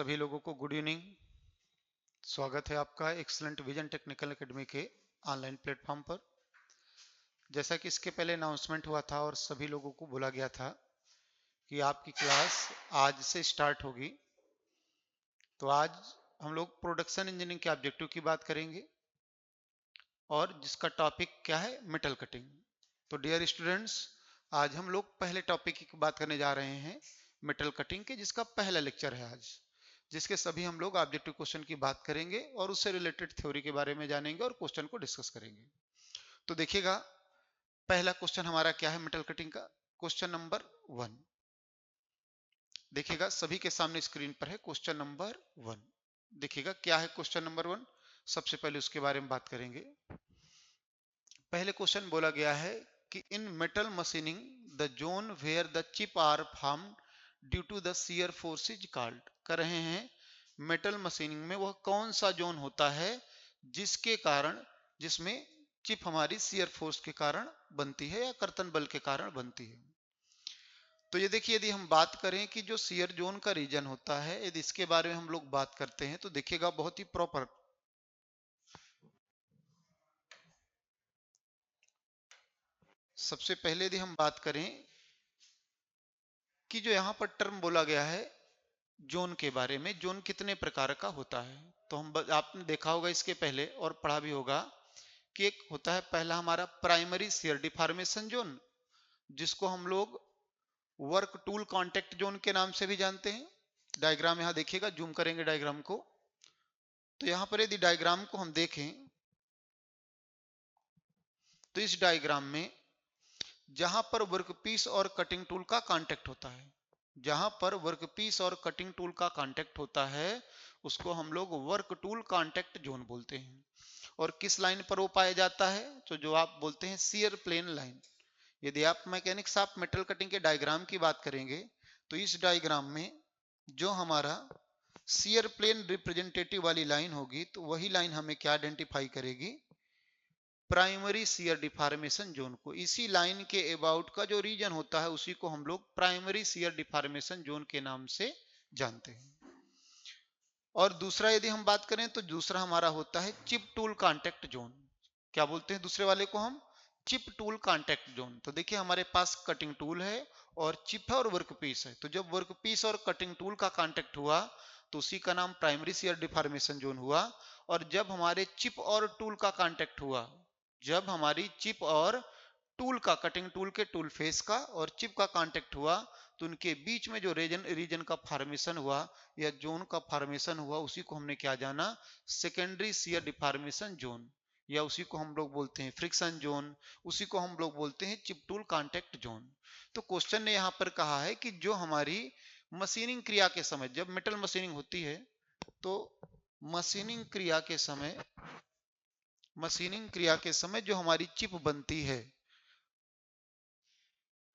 सभी लोगों को गुड इवनिंग। स्वागत है आपका एक्सलेंट विजन टेक्निकल एकेडमी के ऑनलाइन प्लेटफॉर्म पर। जैसा कि इसके पहले अनाउंसमेंट हुआ था और सभी लोगों को बोला गया था कि आपकी क्लास आज से स्टार्ट होगी, तो आज हम लोग प्रोडक्शन इंजीनियरिंग के ऑब्जेक्टिव की बात करेंगे और जिसका टॉपिक क्या है, मेटल कटिंग। तो डियर स्टूडेंट्स, आज हम लोग पहले टॉपिक की बात करने जा रहे हैं, मेटल कटिंग के, जिसका पहला लेक्चर है आज, जिसके सभी हम लोग ऑब्जेक्टिव क्वेश्चन की बात करेंगे और उससे रिलेटेड थ्योरी के बारे में जानेंगे और क्वेश्चन को डिस्कस करेंगे। तो देखिएगा, पहला क्वेश्चन हमारा क्या है मेटल कटिंग का। क्वेश्चन नंबर 1 देखिएगा, सभी के सामने स्क्रीन पर है क्वेश्चन नंबर 1। देखिएगा क्या है क्वेश्चन नंबर 1। सबसे पहले उसके बारे में बात करेंगे। पहले क्वेश्चन बोला गया है कि in metal machining the zone where the chip are formed due to the shear force is called. कर रहे हैं मेटल मशीनिंग में वह कौन सा जोन होता है जिसके कारण, जिसमें चिप हमारी शियर फोर्स के कारण बनती है या कर्तन बल के कारण बनती है। तो ये देखिए, यदि हम बात करें कि जो शियर जोन का रीजन होता है, यदि इसके बारे में हम लोग बात करते हैं तो देखिएगा बहुत ही प्रॉपर। सबसे पहले यदि हम बात करें कि जो यहाँ पर टर्म बोला गया है जोन के बारे में, जोन कितने प्रकार का होता है, तो आपने देखा होगा इसके पहले और पढ़ा भी होगा कि एक होता है पहला हमारा प्राइमरी शियर डिफॉर्मेशन जोन, जिसको हम लोग वर्क टूल कांटेक्ट जोन के नाम से भी जानते हैं। डायग्राम यहाँ देखिएगा, जूम करेंगे डायग्राम को, तो यहाँ पर यदि डायग्राम को हम देखें तो इस डायग्राम में जहां पर वर्कपीस और कटिंग टूल का कांटेक्ट होता है, जहां पर वर्कपीस और कटिंग टूल का कांटेक्ट होता है उसको हम लोग वर्क टूल कांटेक्ट जोन बोलते हैं। और किस लाइन पर वो पाया जाता है, तो जो आप बोलते हैं शियर प्लेन लाइन। यदि आप मैकेनिक्स ऑफ मेटल कटिंग के डायग्राम की बात करेंगे तो इस डायग्राम में जो हमारा शियर प्लेन रिप्रेजेंटेटिव वाली लाइन होगी, तो वही लाइन हमें क्या आइडेंटिफाई करेगी, प्राइमरी शियर डिफॉर्मेशन जोन को। इसी लाइन के अबाउट का जो रीजन होता है उसी को हम लोग प्राइमरी शियर डिफॉर्मेशन जोन के नाम से जानते हैं। और दूसरा यदि हम बात करें तो दूसरा हमारा होता है चिप टूल कांटेक्ट जोन। क्या बोलते हैं दूसरे वाले को हम, चिप टूल कांटेक्ट जोन। तो देखिए हमारे पास कटिंग टूल है और चिप है और वर्कपीस है, तो जब वर्कपीस और कटिंग टूल का कांटेक्ट हुआ तो उसी का नाम प्राइमरी शियर डिफॉर्मेशन जोन हुआ। और जब हमारे चिप और टूल का कांटेक्ट हुआ, जब हमारी चिप और टूल का, कटिंग टूल के टूल फेस का और चिप का कांटेक्ट हुआ, तो उनके बीच में जो रीजन का फॉर्मेशन हुआ या जोन का फॉर्मेशन हुआ, उसी को हमने क्या जाना, सेकेंडरी शियर डिफॉर्मेशन जोन, या उसी को हम लोग बोलते हैं फ्रिक्शन जोन, उसी को हम लोग बोलते हैं चिप टूल कांटेक्ट जोन। तो क्वेश्चन ने यहाँ पर कहा है कि जो हमारी मशीनिंग क्रिया के समय, जब मेटल मशीनिंग होती है, तो मशीनिंग क्रिया के समय, मशीनिंग क्रिया के समय जो हमारी चिप बनती है,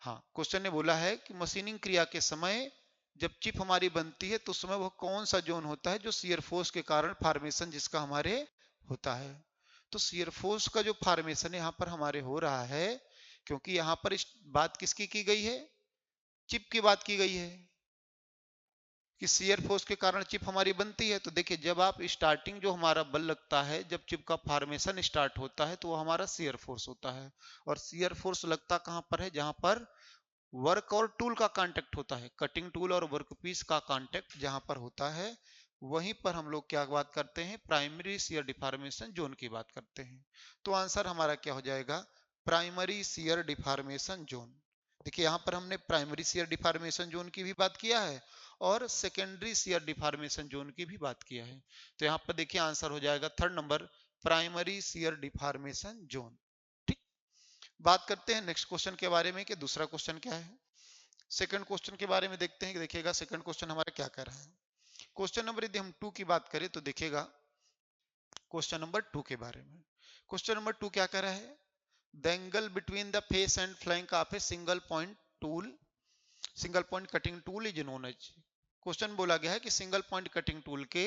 हाँ क्वेश्चन ने बोला है कि मशीनिंग क्रिया के समय जब चिप हमारी बनती है तो उस समय वह कौन सा जोन होता है जो शियर फोर्स के कारण फॉर्मेशन जिसका हमारे होता है। तो शियर फोर्स का जो फॉर्मेशन यहाँ पर हमारे हो रहा है, क्योंकि यहाँ पर इस बात किसकी की गई है, चिप की बात की गई है कि शियर फोर्स के कारण चिप हमारी बनती है। तो देखिए, जब आप स्टार्टिंग जो हमारा बल लगता है, जब चिप का फॉर्मेशन स्टार्ट होता है, तो वो हमारा शियर फोर्स होता है। और शियर फोर्स लगता कहां पर है, जहां पर वर्क और टूल का कांटेक्ट होता है, कटिंग टूल और वर्कपीस का कांटेक्ट जहां पर होता है, वहीं पर हम लोग क्या बात करते हैं, प्राइमरी शियर डिफॉर्मेशन जोन की बात करते हैं। तो आंसर हमारा क्या हो जाएगा, प्राइमरी शियर डिफॉर्मेशन जोन। देखिए यहाँ पर हमने प्राइमरी शियर डिफॉर्मेशन जोन की भी बात किया है और सेकेंडरी शियर डिफॉर्मेशन जोन की भी बात किया है। तो यहाँ पर देखिए आंसर हो जाएगा third number, primary shear deformation zone. ठीक, बात करते हैं नेक्स्ट क्वेश्चन के बारे में कि दूसरा क्वेश्चन क्या है। सेकंड क्वेश्चन के बारे में देखते हैं कि देखिएगा सेकंड क्वेश्चन हमारा क्या कह रहा है। क्वेश्चन नंबर यदि हम 2 की बात करें तो देखिएगा क्वेश्चन नंबर 2 के बारे में। क्वेश्चन नंबर 2 क्या कह रहा है, the angle between the face and flank of a single point tool, single point cutting tool is known as. Question बोला गया है कि सिंगल पॉइंट कटिंग टूल के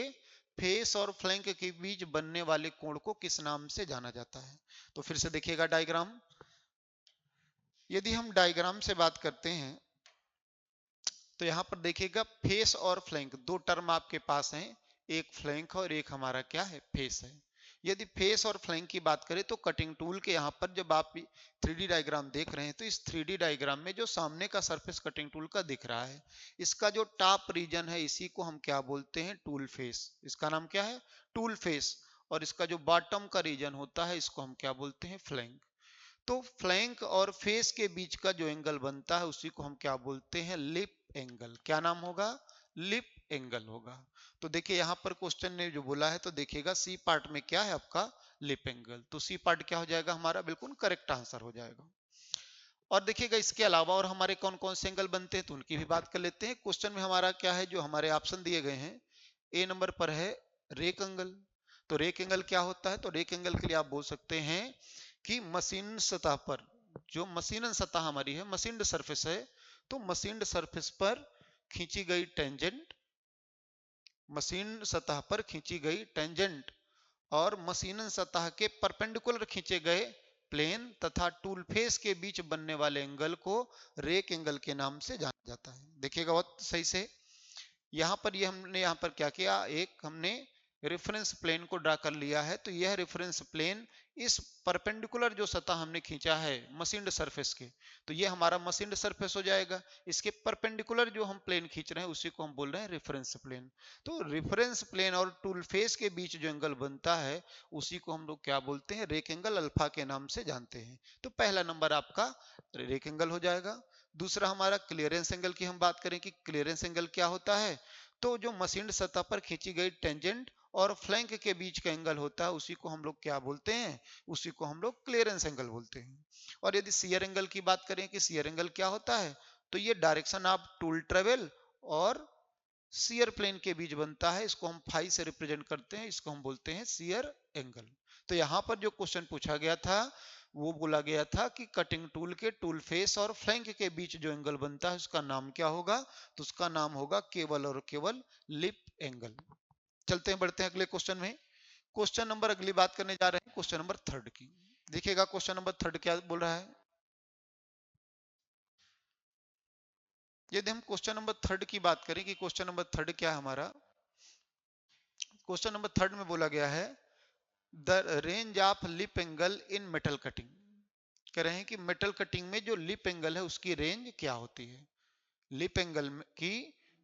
फेस और फ्लैंक के बीच बनने वाले कोण को किस नाम से जाना जाता है। तो फिर से देखिएगा डायग्राम, यदि हम डायग्राम से बात करते हैं तो यहाँ पर देखिएगा फेस और फ्लैंक दो टर्म आपके पास हैं, एक फ्लैंक और एक हमारा क्या है, फेस है। यदि फेस और फ्लैंक की बात करें तो कटिंग टूल के यहाँ पर जब आप 3D डायग्राम देख रहे हैं तो इस 3D डायग्राम में जो सामने का सरफेस कटिंग टूल का दिख रहा है, इसका जो टॉप रीजन है इसी को हम क्या बोलते हैं, टूल फेस। इसका नाम क्या है, टूल फेस। और इसका जो बॉटम का रीजन होता है इसको हम क्या बोलते हैं, फ्लैंक। तो फ्लैंक और फेस के बीच का जो एंगल बनता है उसी को हम क्या बोलते हैं, लिप एंगल। क्या नाम होगा, लिप एंगल होगा। तो देखिए यहां पर क्वेश्चन ने जो बोला है तो देखिएगा सी पार्ट में क्या है आपका, लिप एंगल। तो सी पार्ट क्या हो जाएगा हमारा, बिल्कुल करेक्ट आंसर हो जाएगा। और देखिएगा इसके अलावा और हमारे कौन कौन से एंगल बनते हैं तो उनकी भी बात कर लेते हैं। क्वेश्चन में हमारा क्या है, जो हमारे ऑप्शन दिए गए हैं, ए नंबर पर है रेक एंगल। तो रेक एंगल क्या होता है, तो रेक एंगल के लिए आप बोल सकते हैं कि मशीन सतह पर, जो मशीन सतह हमारी है, मशीन्ड सरफेस है, तो मशीन्ड सरफेस पर खींची गई टेंजेंट, मशीन सतह पर खींची गई टेंजेंट और मशीन सतह के परपेंडिकुलर खींचे गए प्लेन तथा टूल फेस के बीच बनने वाले एंगल को रेक एंगल के नाम से जाना जाता है। देखिएगा बहुत सही से, यहाँ पर ये हमने यहाँ पर क्या किया, एक हमने रेफरेंस प्लेन को ड्रा कर लिया है। तो यह रेफरेंस प्लेन इस परपेंडिकुलर जो सतह हमने खींचा है मशीन्ड सरफेस के, तो ये हमारा मशीन्ड सरफेस हो जाएगा। इसके परपेंडिकुलर जो हम प्लेन खींच रहे हैं उसी को हम बोल रहे हैं रेफरेंस प्लेन। तो रेफरेंस प्लेन और टूल फेस के बीच जो एंगल बनता है उसी को हम लोग क्या बोलते हैं, रेक एंगल अल्फा के नाम से जानते हैं। तो पहला नंबर आपका रेक एंगल हो जाएगा। दूसरा हमारा क्लियरेंस एंगल की हम बात करें कि क्लियरेंस एंगल क्या होता है, तो जो मशीन सतह पर खींची गई टेंजेंट और फ्लैंक के बीच का एंगल होता है उसी को हम लोग क्या बोलते हैं, उसी को हम लोग क्लियरेंस एंगल बोलते हैं। और यदि शियर एंगल की बात करें कि शियर एंगल क्या होता है, तो ये डायरेक्शन ऑफ टूल ट्रेवल और शियर प्लेन के बीच बनता है, इसको हम फाई से रिप्रेजेंट करते हैं, इसको हम बोलते हैं शियर एंगल। तो यहाँ पर जो क्वेश्चन पूछा गया था वो बोला गया था कि कटिंग टूल के टूल फेस और फ्लैंक के बीच जो एंगल बनता है उसका नाम क्या होगा, तो उसका नाम होगा केवल और केवल लिप एंगल। चलते हैं, बढ़ते हैं अगले क्वेश्चन में। क्वेश्चन नंबर अगली बात करने जा रहे हैं क्वेश्चन नंबर थर्ड की। देखिएगा क्वेश्चन नंबर थर्ड क्या बोल रहा है। यदि हम क्वेश्चन नंबर थर्ड की बात करें कि क्वेश्चन नंबर थर्ड क्या है हमारा, क्वेश्चन नंबर थर्ड में बोला गया है the range of lip angle in metal cutting. कह रहे हैं कि मेटल कटिंग में जो लिप एंगल है उसकी रेंज क्या होती है, लिप एंगल की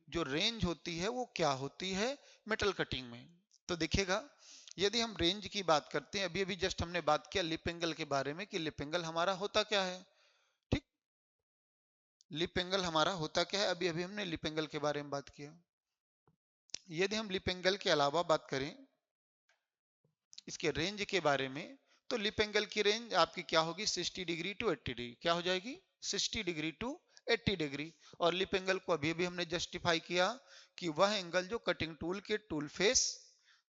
जो रेंज होती है वो क्या होती है मेटल कटिंग में। तो देखिएगा यदि हम रेंज की बात करते हैं, अभी अभी जस्ट हमने बात किया लिप एंगल के बारे में कि लिप एंगल हमारा होता क्या है, ठीक, लिप एंगल हमारा होता क्या है, अभी अभी हमने लिप एंगल के बारे में बात किया। यदि हम लिप एंगल के अलावा बात करें इसके रेंज के बारे में, तो लिप एंगल की रेंज आपकी क्या होगी, 60 डिग्री टू 80 डिग्री। क्या हो जाएगी, 60 डिग्री टू 80 डिग्री। और लिप एंगल को अभी भी हमने जस्टिफाई किया कि वह एंगल जो कटिंग टूल के टूल फेस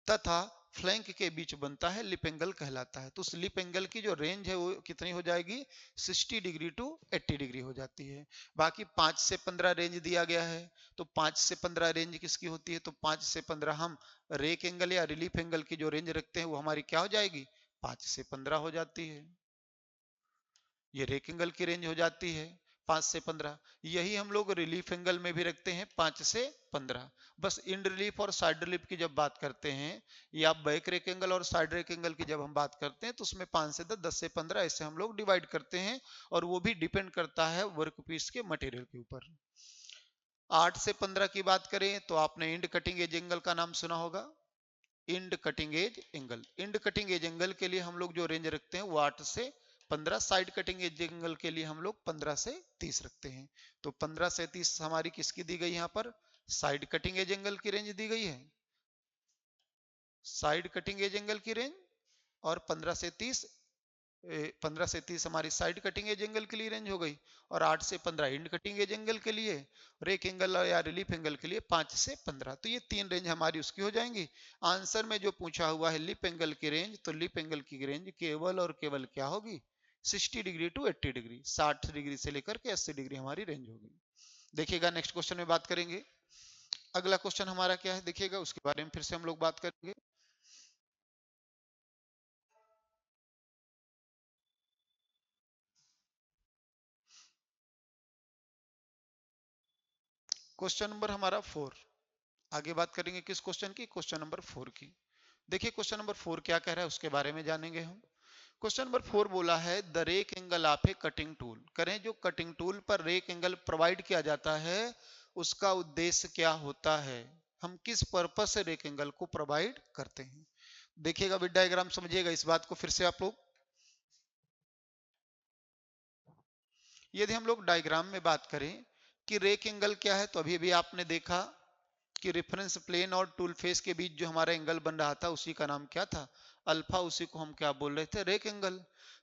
तथा फ्लैंक के बीच बनता है लिप एंगल कहलाता है। तो उस लिप एंगल की जो रेंज है वो कितनी हो जाएगी, 60 डिग्री टू 80 डिग्री हो जाती है। बाकी 5 से 15 रेंज दिया गया है, तो 5 से 15 रेंज किसकी होती है, तो 5 से 15 हम रेक एंगल या रिलीफ एंगल की जो रेंज रखते हैं वो हमारी क्या हो जाएगी, 5 से 15 हो जाती है। ये रेक एंगल की रेंज हो जाती है 5 से 15। यही हम लोग रिलीफ एंगल में भी रखते हैं 5 से 15। बस इन रिलीफ और साइड रिलीफ की जब बात करते हैं या बैक रेक एंगल और साइड रेक एंगल की जब हम बात करते हैं तो उसमें 5 से 10, 10 से 15 ऐसे हम लोग डिवाइड करते हैं। और वो भी डिपेंड करता है वर्कपीस के मटेरियल के ऊपर। 8 से 15 की बात करें तो आपने इंड कटिंग एज एंगल का नाम सुना होगा। End cutting edge angle, end cutting edge angle के लिए हम लोग जो रेंज रखते हैं वो 8 से 15। साइड कटिंग एज एंगल के लिए हम लोग 15 से 30 रखते हैं। तो 15 से 30 हमारी किसकी दी गई, यहाँ पर साइड कटिंग एज एंगल की रेंज दी गई है, साइड कटिंग एज एंगल की रेंज। और 15 से 30, 15 से 30 हमारी साइड कटिंग एज एंगल के लिए रेंज हो गई। और 8 से 15 इंड कटिंग एज एंगल के लिए, रेक एंगल या रिलीफ एंगल के लिए 5 से 15। तो ये तीन रेंज हमारी उसकी हो जाएंगी। आंसर में जो पूछा हुआ है लिप एंगल की रेंज, तो लिप एंगल की रेंज केवल और केवल क्या होगी, 60 डिग्री टू 80 डिग्री, 60 डिग्री से लेकर के 80 डिग्री हमारी रेंज होगी। देखिएगा नेक्स्ट क्वेश्चन में बात करेंगे। अगला क्वेश्चन हमारा क्या है देखिएगा, उसके बारे में फिर से हम लोग बात करेंगे। क्वेश्चन नंबर हमारा 4। आगे बात करेंगे किस क्वेश्चन की? क्वेश्चन नंबर 4 की। देखिए क्वेश्चन नंबर 4 क्या कह रहा है उसके बारे में जानेंगे हम। क्वेश्चन नंबर 4 बोला है the rake angle of a cutting tool. करें जो कटिंग टूल पर रेक एंगल प्रोवाइड किया जाता है उसका उद्देश्य क्या होता है, हम किस पर्पस से रेक एंगल को प्रोवाइड करते हैं। देखिएगा विद डायग्राम समझिएगा इस बात को फिर से आप लोग। यदि हम लोग डायग्राम में बात करें कि रेक एंगल क्या है, तो अभी अभी आपने देखा कि रेफरेंस प्लेन और टूल फेस के बीच जो हमारा एंगल बन रहा था उसी का नाम क्या था? अल्फा। उसी को हम क्या बोल रहे थे? Rake angle.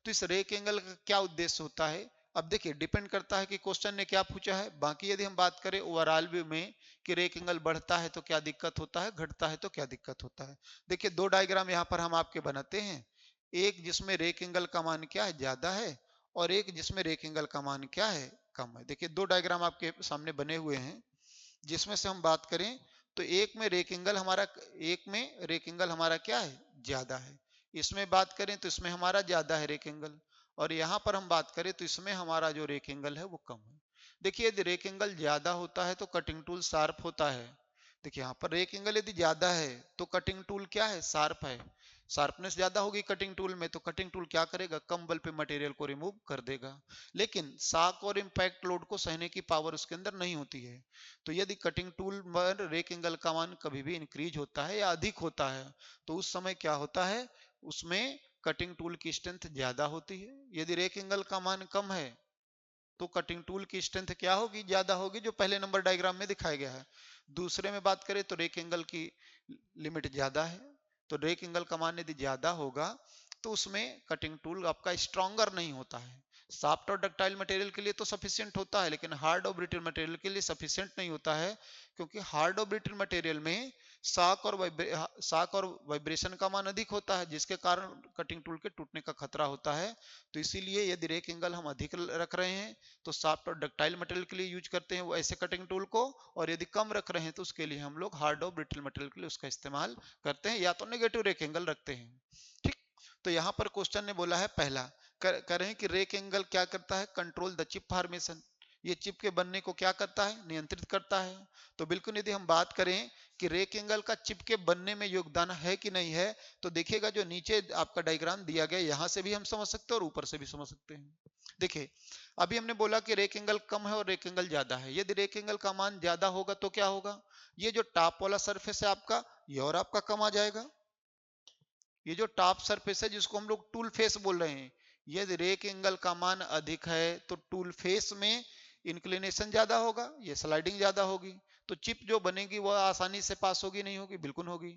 तो इस रेक एंगल का क्या उद्देश्य होता है? अब देखिए डिपेंड करता है कि क्वेश्चन ने क्या पूछा है। बाकी यदि हम बात करें ओवरऑल व्यू में कि रेक एंगल बढ़ता है तो क्या दिक्कत होता है, घटता है तो क्या दिक्कत होता है। देखिए दो डायग्राम यहाँ पर हम आपके बनाते हैं, एक जिसमें रेक एंगल का मान क्या है? ज्यादा है, और एक जिसमें रेक एंगल का मान क्या है? कम है। देखिए दो डायग्राम आपके सामने बने हुए हैं, जिसमें से हम बात करें तो एक में रेक एंगल हमारा, एक में रेक एंगल हमारा क्या है? ज्यादा है। इसमें बात करें तो इसमें हमारा ज्यादा है रेक एंगल, और यहां पर हम बात करें तो इसमें हमारा जो रेक एंगल है वो कम है। देखिए यदि रेक एंगल ज्यादा होता है तो कटिंग टूल शार्प होता है। देखिए यहाँ पर रेक एंगल यदि ज्यादा है तो कटिंग टूल क्या है? शार्प है। शार्पनेस ज्यादा होगी कटिंग टूल में तो कटिंग टूल क्या करेगा? कम बल पे मटेरियल को रिमूव कर देगा। लेकिन शॉक और इंपैक्ट लोड को सहने की पावर उसके अंदर नहीं होती है। तो यदि कटिंग टूल पर रेक एंगल का मान कभी भी इंक्रीज होता है या अधिक होता है तो उस समय क्या होता है? उसमें कटिंग टूल की स्ट्रेंथ ज्यादा होती है। यदि रेक एंगल का मान कम है तो कटिंग टूल की स्ट्रेंथ क्या होगी? ज्यादा होगी, जो पहले नंबर डायग्राम में दिखाया गया है। दूसरे में बात करें तो रेक एंगल की लिमिट ज्यादा है, तो रेक एंगल का मान यदि ज्यादा होगा तो उसमें कटिंग टूल आपका स्ट्रॉन्गर नहीं होता है। सॉफ्ट और डक्टाइल मटेरियल के लिए तो सफिशिएंट होता है, लेकिन हार्ड और ब्रिटल मटेरियल के लिए सफिशिएंट नहीं होता है, क्योंकि हार्ड और ब्रिटल मटेरियल में शॉक और वाइब्रेशन का मान अधिक होता है, जिसके कारण कटिंग टूल के टूटने का खतरा होता है। तो इसीलिए यदि रेक एंगल हम अधिक रख रहे हैं तो सॉफ्ट और डक्टाइल मटेरियल के लिए यूज करते हैं वो ऐसे कटिंग टूल को, और यदि कम रख रहे हैं तो उसके लिए हम लोग हार्ड और ब्रिटल मटेरियल के लिए उसका इस्तेमाल करते हैं, या तो नेगेटिव रेक एंगल रखते हैं। ठीक। तो यहाँ पर क्वेश्चन ने बोला है पहला, करें कि रेक एंगल क्या करता है? Control the chip formation. ये चिप के बनने को क्या करता है? नियंत्रित करता है। तो बिल्कुल यदि हम बात करें कि रेक एंगल का चिप के बनने में योगदान है कि नहीं है, तो देखिएगा जो नीचे आपका डायग्राम दिया गया यहां से भी हम समझ सकते हैं और ऊपर से भी समझ सकते हैं। देखिए अभी हमने बोला कि रेक एंगल कम है और रेक एंगल ज्यादा है। यदि रेक एंगल का मान ज्यादा होगा तो क्या होगा? ये जो टॉप वाला सरफेस है आपका, ये और आपका कम आ जाएगा। ये जो टॉप सरफेस है जिसको हम लोग टूल फेस बोल रहे हैं, यदि रेक एंगल का मान अधिक है तो टूल फेस में इंक्लिनेशन ज्यादा होगा, ये स्लाइडिंग ज्यादा होगी। तो चिप जो बनेगी वह आसानी से पास होगी नहीं होगी? बिल्कुल होगी।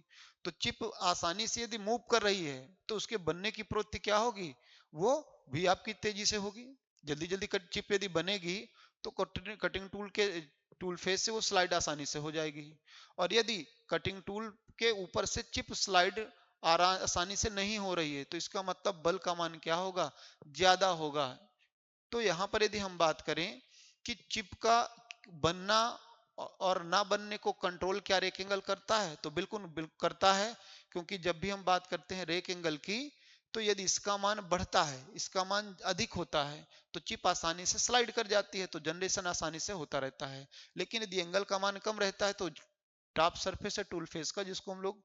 तो चिप आसानी से यदि मूव कर रही है तो उसके बनने की प्रवृत्ति क्या होगी? वो भी आपकी तेजी से होगी। जल्दी जल्दी चिप यदि बनेगी तो कटिंग टूल के टूल फेस से वो स्लाइड आसानी से हो जाएगी। और यदि कटिंग टूल के ऊपर से चिप स्लाइड आसानी से नहीं हो रही है तो इसका मतलब बल का मान क्या होगा? ज्यादा होगा। तो यहां पर यदि हम बात करें कि चिप का बनना और ना बनने को कंट्रोल क्या रेक एंगल करता है? तो बिल्कुल करता है, क्योंकि जब भी हम बात करते हैं रेक एंगल की तो यदि इसका मान बढ़ता है, इसका मान अधिक होता है तो चिप आसानी से स्लाइड कर जाती है, तो जनरेशन आसानी से होता रहता है। लेकिन यदि एंगल का मान कम रहता है तो टॉप सरफेस है टूल फेस का, जिसको हम लोग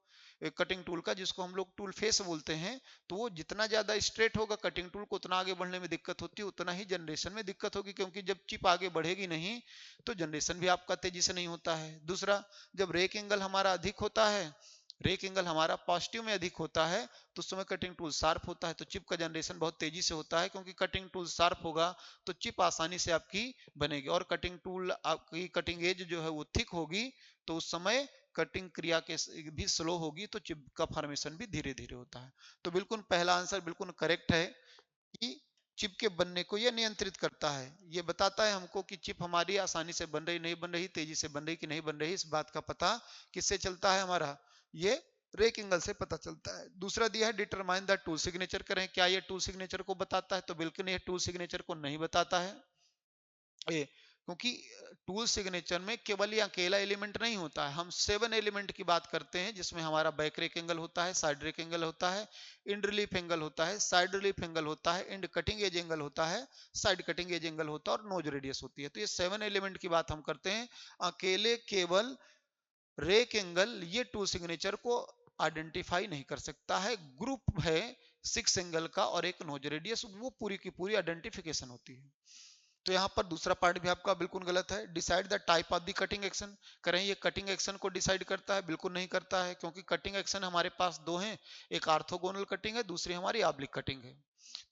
कटिंग टूल का, जिसको हम लोग टूल फेस बोलते हैं, तो वो जितना ज्यादा स्ट्रेट होगा कटिंग टूल को उतना आगे बढ़ने में दिक्कत होती है, उतना ही जनरेशन में दिक्कत होगी, क्योंकि जब चिप आगे बढ़ेगी नहीं तो जनरेशन भी आपका तेजी से नहीं होता है। दूसरा, जब रेक एंगल हमारा अधिक होता है, रेक एंगल हमारा पॉजिटिव में अधिक होता है, तो उस समय कटिंग टूल शार्प होता है, तो चिप का जनरेशन बहुत तेजी से होता है, क्योंकि कटिंग टूल शार्प होगा तो चिप आसानी से आपकी बनेगी। और कटिंग टूल आपकी कटिंग एज जो है वो थिक होगी तो उस समय कटिंग क्रिया के भी स्लो होगी, तो चिप का फॉर्मेशन भी धीरे धीरे होता है। तो बिल्कुल पहला आंसर बिल्कुल करेक्ट है कि चिप के बनने को यह नियंत्रित करता है। ये बताता है हमको कि चिप हमारी आसानी से बन रही नहीं बन रही, तेजी से बन रही कि नहीं बन रही, इस बात का पता किससे चलता है? हमारा ये रेक एंगल से पता चलता है। दूसरा दिया है डिटरमाइन द टूल सिग्नेचर। करें क्या ये टूल सिग्नेचर को बताता है? तो बिल्कुल ये टूल सिग्नेचर को नहीं बताता है। ये क्योंकि टूल सिग्नेचर में केवल ये अकेला एलिमेंट नहीं होता है, हम 7 एलिमेंट की बात करते हैं, जिसमें हमारा बैक रेक एंगल होता है, साइड रेक एंगल होता है, इंड रिलीफ एंगल होता है, साइड रिलीफ एंगल होता है, इंड कटिंग एज एंगल होता है, साइड कटिंग एज एंगल होता है और नोज रेडियस होती है। तो ये 7 एलिमेंट की बात हम करते हैं। अकेले केवल रेक एंगल ये टूल सिग्नेचर को आइडेंटिफाई नहीं कर सकता है। ग्रुप है 6 एंगल का और एक नोज रेडियस, वो पूरी की पूरी आइडेंटिफिकेशन होती है। तो यहाँ पर दूसरा पार्ट भी आपका बिल्कुल गलत है। Decide the type of the cutting action, करें ये कटिंग एक्शन को डिसाइड करता है? बिल्कुल नहीं करता है, क्योंकि कटिंग एक्शन हमारे पास दो हैं, एक आर्थोगोनल कटिंग है, दूसरी हमारी ऑब्लिक कटिंग है।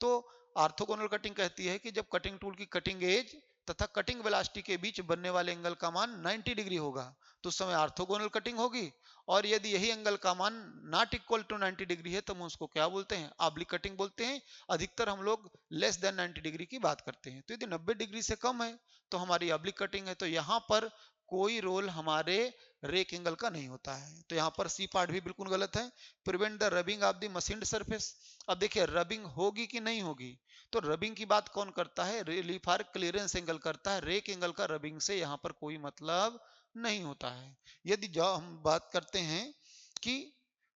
तो आर्थोगोनल कटिंग कहती है कि जब कटिंग टूल की कटिंग एज तथा कटिंग वेलोसिटी के बीच बनने वाले एंगल का मान 90 डिग्री होगा तो उस समय आर्थोगोनल कटिंग होगी, और यदि यही एंगल का मान नॉट इक्वल टू 90 डिग्री है तो हम उसको क्या बोलते हैं? ऑब्लिक कटिंग बोलते हैं। अधिकतर हम लोग लेस देन 90 डिग्री की बात करते हैं। तो यदि 90 डिग्री से कम है तो हमारी ऑब्लिक कटिंग है। तो यहाँ पर कोई रोल हमारे रेक एंगल का नहीं होता है। तो यहाँ पर सी पार्ट भी बिल्कुल गलत है। Prevent the rubbing of the machined surface, अब देखिए रबिंग होगी कि नहीं होगी? तो रबिंग की बात कौन करता है? रिलीफ और क्लियरेंस एंगल करता है। रेक एंगल का रबिंग से यहाँ पर कोई मतलब नहीं होता है। यदि जो हम बात करते हैं कि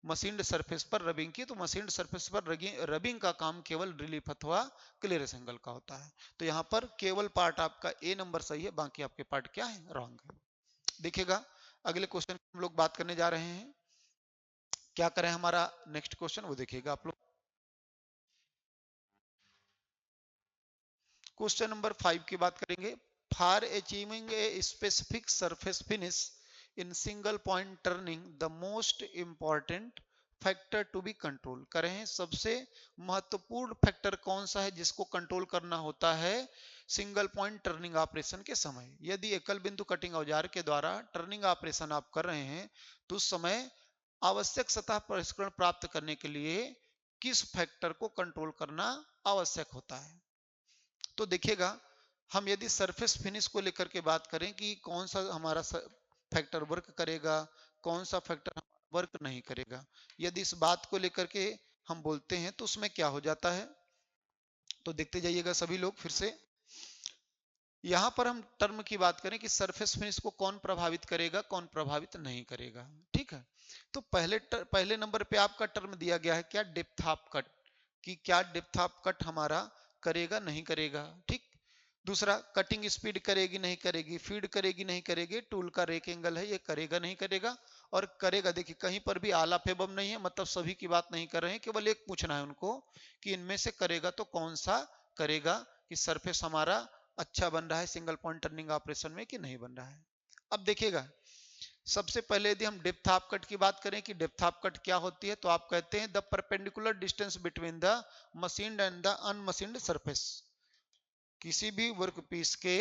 मशीन्ड सरफेस पर रबिंग की, तो मशीन्ड सरफेस पर रबिंग का काम केवल रिलीफ अथवा क्लियरेंस एंगल का होता है। तो यहाँ पर केवल पार्ट आपका ए नंबर सही है, बाकी आपके पार्ट क्या है? रॉन्ग है। देखिएगा अगले क्वेश्चन हम लोग बात करने जा रहे हैं। क्या करें हमारा नेक्स्ट क्वेश्चन, वो देखिएगा आप लोग। क्वेश्चन नंबर 5 की बात करेंगे। For achieving a specific surface finish in single point turning the most important factor to be control, करें सबसे महत्वपूर्ण फैक्टर कौन सा है जिसको कंट्रोल करना होता है सिंगल पॉइंट टर्निंग ऑपरेशन के समय? यदि एकल बिंदु कटिंग औजार के द्वारा टर्निंग ऑपरेशन आप कर रहे हैं तो उस समय आवश्यक सतह परिष्करण प्राप्त करने के लिए किस फैक्टर को कंट्रोल करना आवश्यक होता है? तो देखिएगा हम यदि सरफेस फिनिश को लेकर के बात करें कि कौन सा हमारा फैक्टर वर्क करेगा, कौन सा फैक्टर वर्क नहीं करेगा, यदि इस बात को लेकर के हम बोलते हैं तो उसमें क्या हो जाता है, तो देखते जाइएगा सभी लोग फिर से। यहां पर हम टर्म की बात करें कि सरफेस फिनिश को कौन प्रभावित करेगा, कौन प्रभावित नहीं करेगा। ठीक है, तो पहले नंबर पे आपका टर्म दिया गया है क्या? डेप्थ ऑफ कट, कि क्या डेप्थ ऑफ कट हमारा करेगा नहीं करेगा। ठीक, दूसरा कटिंग स्पीड करेगी नहीं करेगी, फीड करेगी नहीं करेगी, टूल का रेक एंगल है ये करेगा नहीं करेगा, और करेगा। देखिए कहीं पर भी आला फेबम नहीं है, मतलब सभी की बात नहीं कर रहे हैं, केवल एक पूछना है उनको कि इनमें से करेगा तो कौन सा करेगा, कि सरफेस हमारा अच्छा बन रहा है सिंगल पॉइंट टर्निंग ऑपरेशन में कि नहीं बन रहा है। अब देखिएगा सबसे पहले यदि हम डेप्थ ऑफ कट की बात करें कि डेप्थ ऑफ कट क्या होती है, तो आप कहते हैं the perpendicular distance between the machined and the unmachined surface, किसी भी वर्कपीस के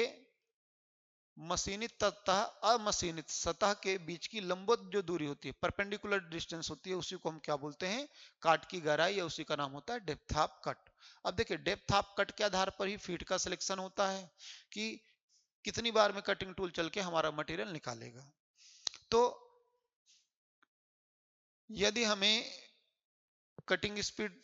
मशीनित तथा अमशीनित सतह के बीच की लंबवत जो दूरी होती है, परपेंडिकुलर डिस्टेंस होती है, उसी को हम क्या बोलते हैं? काट की गहराई, या उसी का नाम होता है डेप्थ ऑफ कट। अब देखिए डेप्थ ऑफ कट के आधार पर ही फीट का सिलेक्शन होता है कि कितनी बार में कटिंग टूल चल के हमारा मटेरियल निकालेगा। तो यदि हमें cutting speed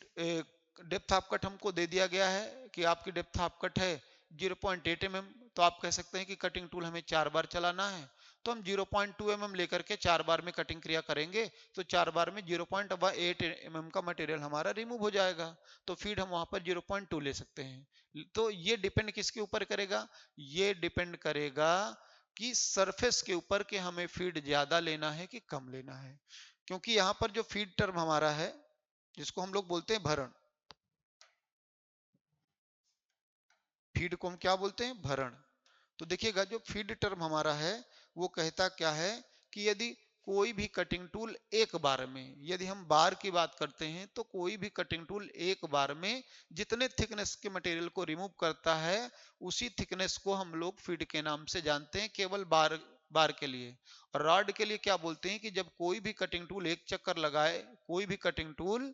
depth of cut हमको दे दिया गया है कि आपकी डेप्थ ऑफ कट है 0.8 mm, तो आप कह सकते हैं कि कटिंग टूल हमें 4 बार चलाना है, तो हम 0.2 mm लेकर के 4 बार में कटिंग क्रिया करेंगे, तो 4 बार में 0.8 mm का मटेरियल हमारा रिमूव हो जाएगा, तो फीड हम वहां पर 0.2 ले सकते हैं। तो ये डिपेंड किसके ऊपर करेगा? ये डिपेंड करेगा कि सरफेस के ऊपर कि हमें फीड ज्यादा लेना है कि कम लेना है, क्योंकि यहाँ पर जो फीड टर्म हमारा है जिसको हम लोग बोलते हैं भरण, फीड को हम क्या बोलते हैं? भरण। तो देखिएगा जो फीड टर्म हमारा है वो कहता क्या है कि यदि कोई भी कटिंग टूल एक बार में, यदि हम बार की बात करते हैं तो कोई भी कटिंग टूल एक बार में जितने थिकनेस के मटेरियल को रिमूव करता है उसी थिकनेस को हम लोग फीड के नाम से जानते हैं, केवल बार के लिए। और रॉड के लिए क्या बोलते हैं कि जब कोई भी कटिंग टूल एक चक्कर लगाए, कोई भी कटिंग टूल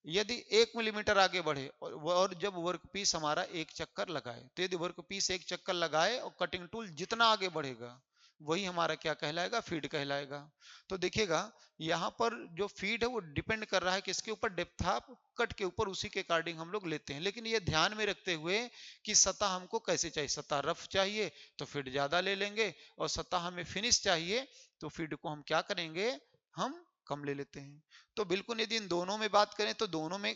यदि 1 मिलीमीटर आगे बढ़े और जब वर्क पीस हमारा एक चक्कर लगाए, तो यदि वर्क पीस एक चक्कर लगाए और कटिंग टूल जितना आगे बढ़ेगा वही हमारा क्या कहलाएगा, फीड कहलाएगा। तो देखिएगा यहाँ पर जो फीड है वो डिपेंड कर रहा है किसके ऊपर, डेप्थ ऑफ कट के ऊपर, उसी के अकॉर्डिंग हम लोग लेते हैं। लेकिन ये ध्यान में रखते हुए कि सतह हमको कैसे चाहिए, सतह रफ चाहिए तो फीड ज्यादा ले लेंगे, और सतह हमें फिनिश चाहिए तो फीड को हम क्या करेंगे, हम कम ले लेते हैं। तो बिल्कुल यदि इन दोनों में बात करें तो दोनों में,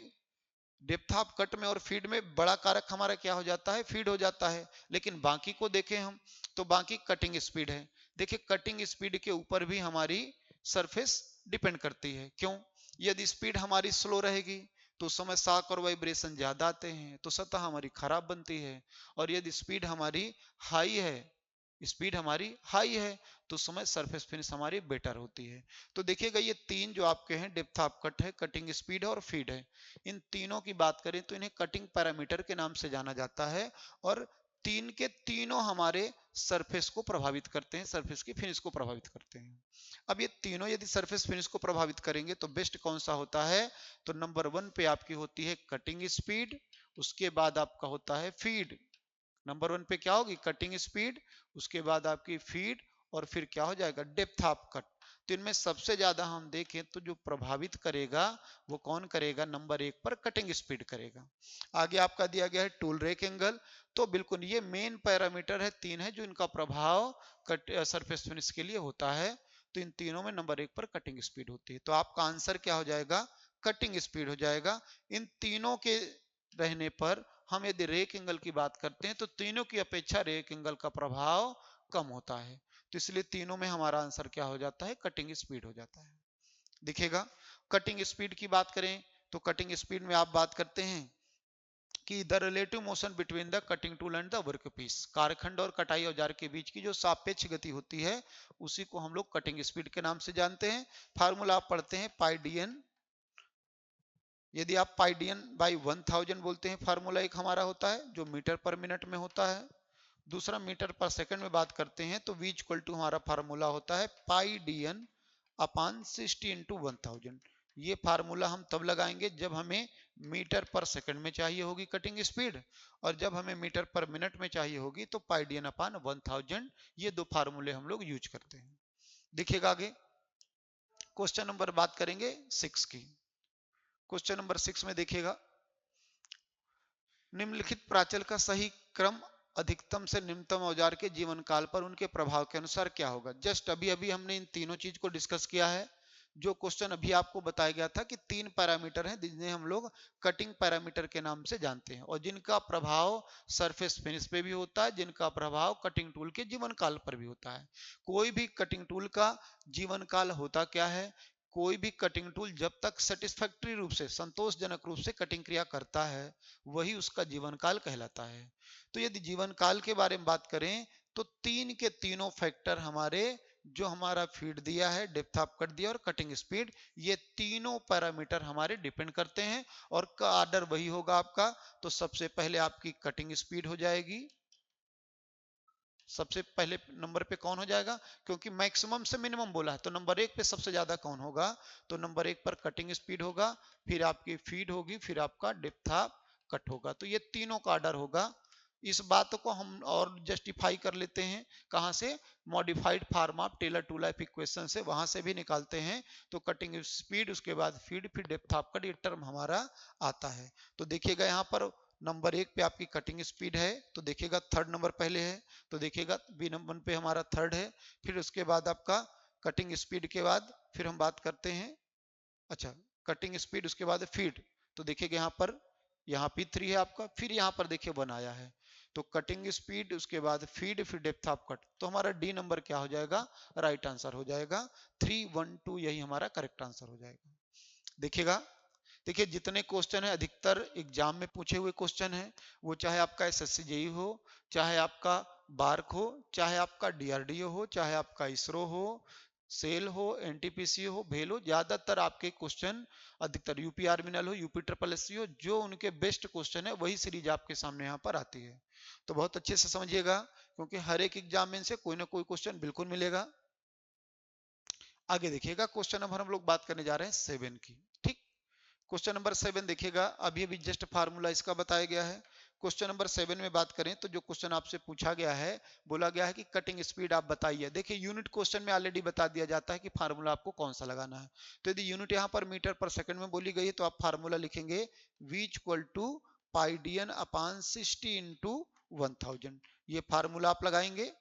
डेप्थ ऑफ कट में और फीड में बड़ा कारक हमारा क्या हो जाता है, फीड हो जाता है। लेकिन बाकी को देखें हम तो बाकी कटिंग स्पीड है। देखिए कटिंग स्पीड के ऊपर भी हमारी सरफेस डिपेंड करती है। क्यों, यदि स्पीड हमारी स्लो रहेगी तो उस समय शॉक और वाइब्रेशन ज्यादा आते हैं तो सतह हमारी खराब बनती है। और यदि स्पीड हमारी हाई है, स्पीड हमारी हाई है तो उस समय सरफेस फिनिश हमारी बेटर होती है। तो देखिएगा ये तीन जो आपके हैं, डेप्थ ऑफ कट है, कटिंग स्पीड है और फीड है, इन तीनों की बात करें तो इन्हें कटिंग पैरामीटर के नाम से जाना जाता है। और तीन के तीनों हमारे सरफेस को प्रभावित करते हैं, सरफेस की फिनिश को प्रभावित करते हैं। अब ये तीनों यदि सरफेस फिनिश को प्रभावित करेंगे तो बेस्ट कौन सा होता है, तो नंबर 1 पे आपकी होती है कटिंग स्पीड, उसके बाद आपका होता है फीड। नंबर 1 पे क्या होगी, कटिंग स्पीड, उसके बाद आपकी फीड, और फिर क्या हो जाएगा, डेप्थ ऑफ कट। तो इनमें सबसे ज्यादा हम देखें तो जो प्रभावित करेगा वो कौन करेगा, नंबर 1 पर कटिंग स्पीड करेगा। आगे आपका दिया गया है टूल रेक एंगल। तो बिल्कुल ये मेन पैरामीटर है, तीन है जो इनका प्रभाव कट सरफेस फिनिश के लिए होता है। तो इन तीनों में नंबर 1 पर कटिंग स्पीड होती है। तो आपका आंसर क्या हो जाएगा, कटिंग स्पीड हो जाएगा। इन तीनों के रहने पर हम यदि रेक एंगल की बात करते हैं तो तीनों की अपेक्षा रेक एंगल का प्रभाव कम होता है। तो इसलिए तीनों में हमारा आंसर क्या हो जाता है, कटिंग स्पीड हो जाता है। दिखेगा कटिंग स्पीड की बात करें तो कटिंग स्पीड में आप बात करते हैं कि the relative motion between the cutting tool and the work piece, कारखंड और कटाई औजार के बीच की जो सापेक्ष गति होती है उसी को हम लोग कटिंग स्पीड के नाम से जानते हैं। फार्मूला आप पढ़ते हैं पाई डी एन। यदि आप पाई डी एन बाई 1000 बोलते हैं, फार्मूला एक हमारा होता है जो मीटर पर मिनट में होता है। दूसरा मीटर पर सेकंड में बात करते हैं तो v इक्वल टू हमारा फार्मूला होता है पाई डी एन अपान 60 इंटू 1000। ये फार्मूला हम तब लगाएंगे जब हमें मीटर पर सेकंड में चाहिए होगी कटिंग स्पीड, और जब हमें मीटर पर मिनट में चाहिए होगी तो पाई डी एन अपान 1000। ये दो फार्मूले हम लोग यूज करते हैं। देखिएगा आगे क्वेश्चन नंबर बात करेंगे 6 की। क्वेश्चन नंबर 6 में देखिएगा, निम्नलिखित प्राचल का सही क्रम अधिकतम से निम्नतम औजार के जीवन काल पर उनके प्रभाव के अनुसार क्या होगा। जस्ट अभी अभी हमने इन तीनों चीज को डिस्कस किया है। जो क्वेश्चन अभी आपको बताया गया था कि तीन पैरामीटर हैं जिन्हें हम लोग कटिंग पैरामीटर के नाम से जानते हैं और जिनका प्रभाव सरफेस फिनिश पे भी होता है, जिनका प्रभाव कटिंग टूल के जीवन काल पर भी होता है। कोई भी कटिंग टूल का जीवन काल होता क्या है, कोई भी कटिंग टूल जब तक सेटिस्फैक्टरी रूप से, संतोषजनक रूप से कटिंग क्रिया करता है वही उसका जीवन काल कहलाता है। तो यदि जीवन काल के बारे में बात करें तो तीन के तीनों फैक्टर हमारे, जो हमारा फीड दिया है, डेप्थ ऑफ कट दिया और कटिंग स्पीड, ये तीनों पैरामीटर हमारे डिपेंड करते हैं। और का आर्डर वही होगा आपका। तो सबसे पहले आपकी कटिंग स्पीड हो जाएगी, सबसे पहले नंबर पे कौन हो जाएगा, क्योंकि मैक्सिमम से मिनिमम बोला है तो नंबर 1 पे सबसे ज्यादा कौन होगा, तो नंबर 1 पर कटिंग स्पीड होगा, फिर आपकी फीड होगी, फिर आपका डेप्थ ऑफ कट होगा। तो ये तीनों का ऑर्डर होगा। इस बात को हम और जस्टिफाई कर लेते हैं कहां से, modified form of Taylor tool life equation से, वहां से भी निकालते हैं। तो कटिंग स्पीड, उसके बाद फीड, फिर डेप्थ ऑफ कट, ये टर्म हमारा आता है। तो देखिएगा यहाँ पर नंबर 1 पे आपकी कटिंग स्पीड है तो देखिएगा थर्ड नंबर पहले है, तो देखिएगा बी नंबर पे हमारा थर्ड है। फिर उसके बाद आपका कटिंग स्पीड के बाद फिर हम बात करते हैं, अच्छा कटिंग स्पीड उसके बाद फीड, तो देखिएगा यहाँ पर, यहाँ P3 है आपका, फिर यहाँ पर देखिए 1 आया है। तो कटिंग स्पीड उसके बाद फीड फिर डेप्थ ऑफ कट, तो हमारा डी नंबर क्या हो जाएगा, राइट आंसर हो जाएगा 312, यही हमारा करेक्ट आंसर हो जाएगा। देखिएगा, देखिए जितने क्वेश्चन है अधिकतर एग्जाम में पूछे हुए क्वेश्चन है, वो चाहे आपका एसएससी जेई हो, चाहे आपका बार्क हो, चाहे आपका डीआरडीओ हो, चाहे आपका इसरो हो, सेल हो, एनटीपीसी हो, भेल हो, ज्यादातर आपके क्वेश्चन अधिकतर यूपी आर्मिनल हो, यूपी ट्रिपल एससी हो, जो उनके बेस्ट क्वेश्चन है वही सीरीज आपके सामने यहाँ पर आती है। तो बहुत अच्छे से समझिएगा क्योंकि हर एक एग्जाम में से कोई ना कोई क्वेश्चन बिल्कुल मिलेगा। आगे देखिएगा क्वेश्चन नंबर हम लोग बात करने जा रहे हैं 7 की। ठीक, क्वेश्चन नंबर 7 देखिएगा, अभी अभी जस्ट फार्मूला इसका बताया गया है। क्वेश्चन नंबर 7 में बात करें तो जो क्वेश्चन आपसे पूछा गया है, बोला गया है कि कटिंग स्पीड आप बताइए। देखिए यूनिट क्वेश्चन में ऑलरेडी बता दिया जाता है कि फार्मूला आपको कौन सा लगाना है। तो यदि यूनिट यहाँ पर मीटर पर सेकंड में बोली गई है तो आप फार्मूला लिखेंगे v equal to pi dn upon 60 into 1000। ये फार्मूला आप लगाएंगे,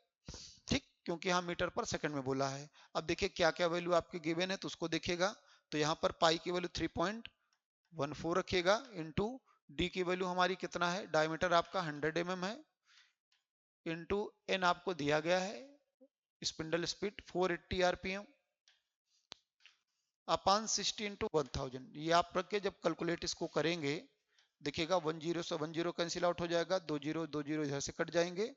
ठीक, क्योंकि यहाँ मीटर पर सेकंड में बोला है। अब देखिए क्या क्या वैल्यू आपके गिवन है तो उसको देखिएगा। तो यहाँ पर पाई की वैल्यू 3.14 रखिएगा इंटू डी की वैल्यू हमारी कितना है, डायमीटर आपका 100 mm है, इंटू एन आपको दिया गया है, स्पिंडल स्पीड 480 आरपीएम अपान 60 इंटू 1000। ये आप रख के जब कैलकुलेट इसको करेंगे, देखिएगा 10 से 10 कैंसिल आउट हो जाएगा, 20 इधर से कट जाएंगे,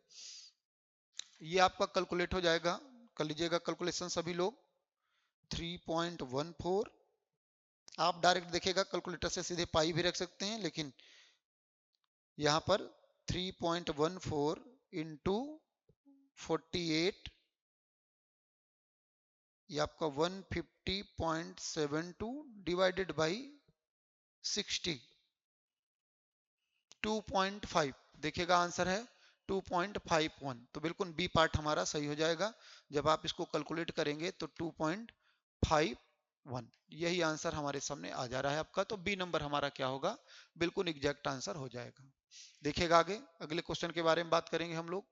ये आपका कैलकुलेट हो जाएगा। कर लीजिएगा कैलकुलेशन सभी लोग। 3.14 आप डायरेक्ट देखिएगा कैलकुलेटर से सीधे पाई भी रख सकते हैं, लेकिन यहाँ पर 3.14 इंटू 48 ये आपका 150.72 डिवाइडेड बाई 60 2.5 देखिएगा आंसर है 2.51। तो बिल्कुल बी पार्ट हमारा सही हो जाएगा। जब आप इसको कैलकुलेट करेंगे तो 2.51 यही आंसर हमारे सामने आ जा रहा है आपका। तो बी नंबर हमारा क्या होगा, बिल्कुल एग्जैक्ट आंसर हो जाएगा। देखिएगा आगे अगले क्वेश्चन के बारे में बात करेंगे हम लोग।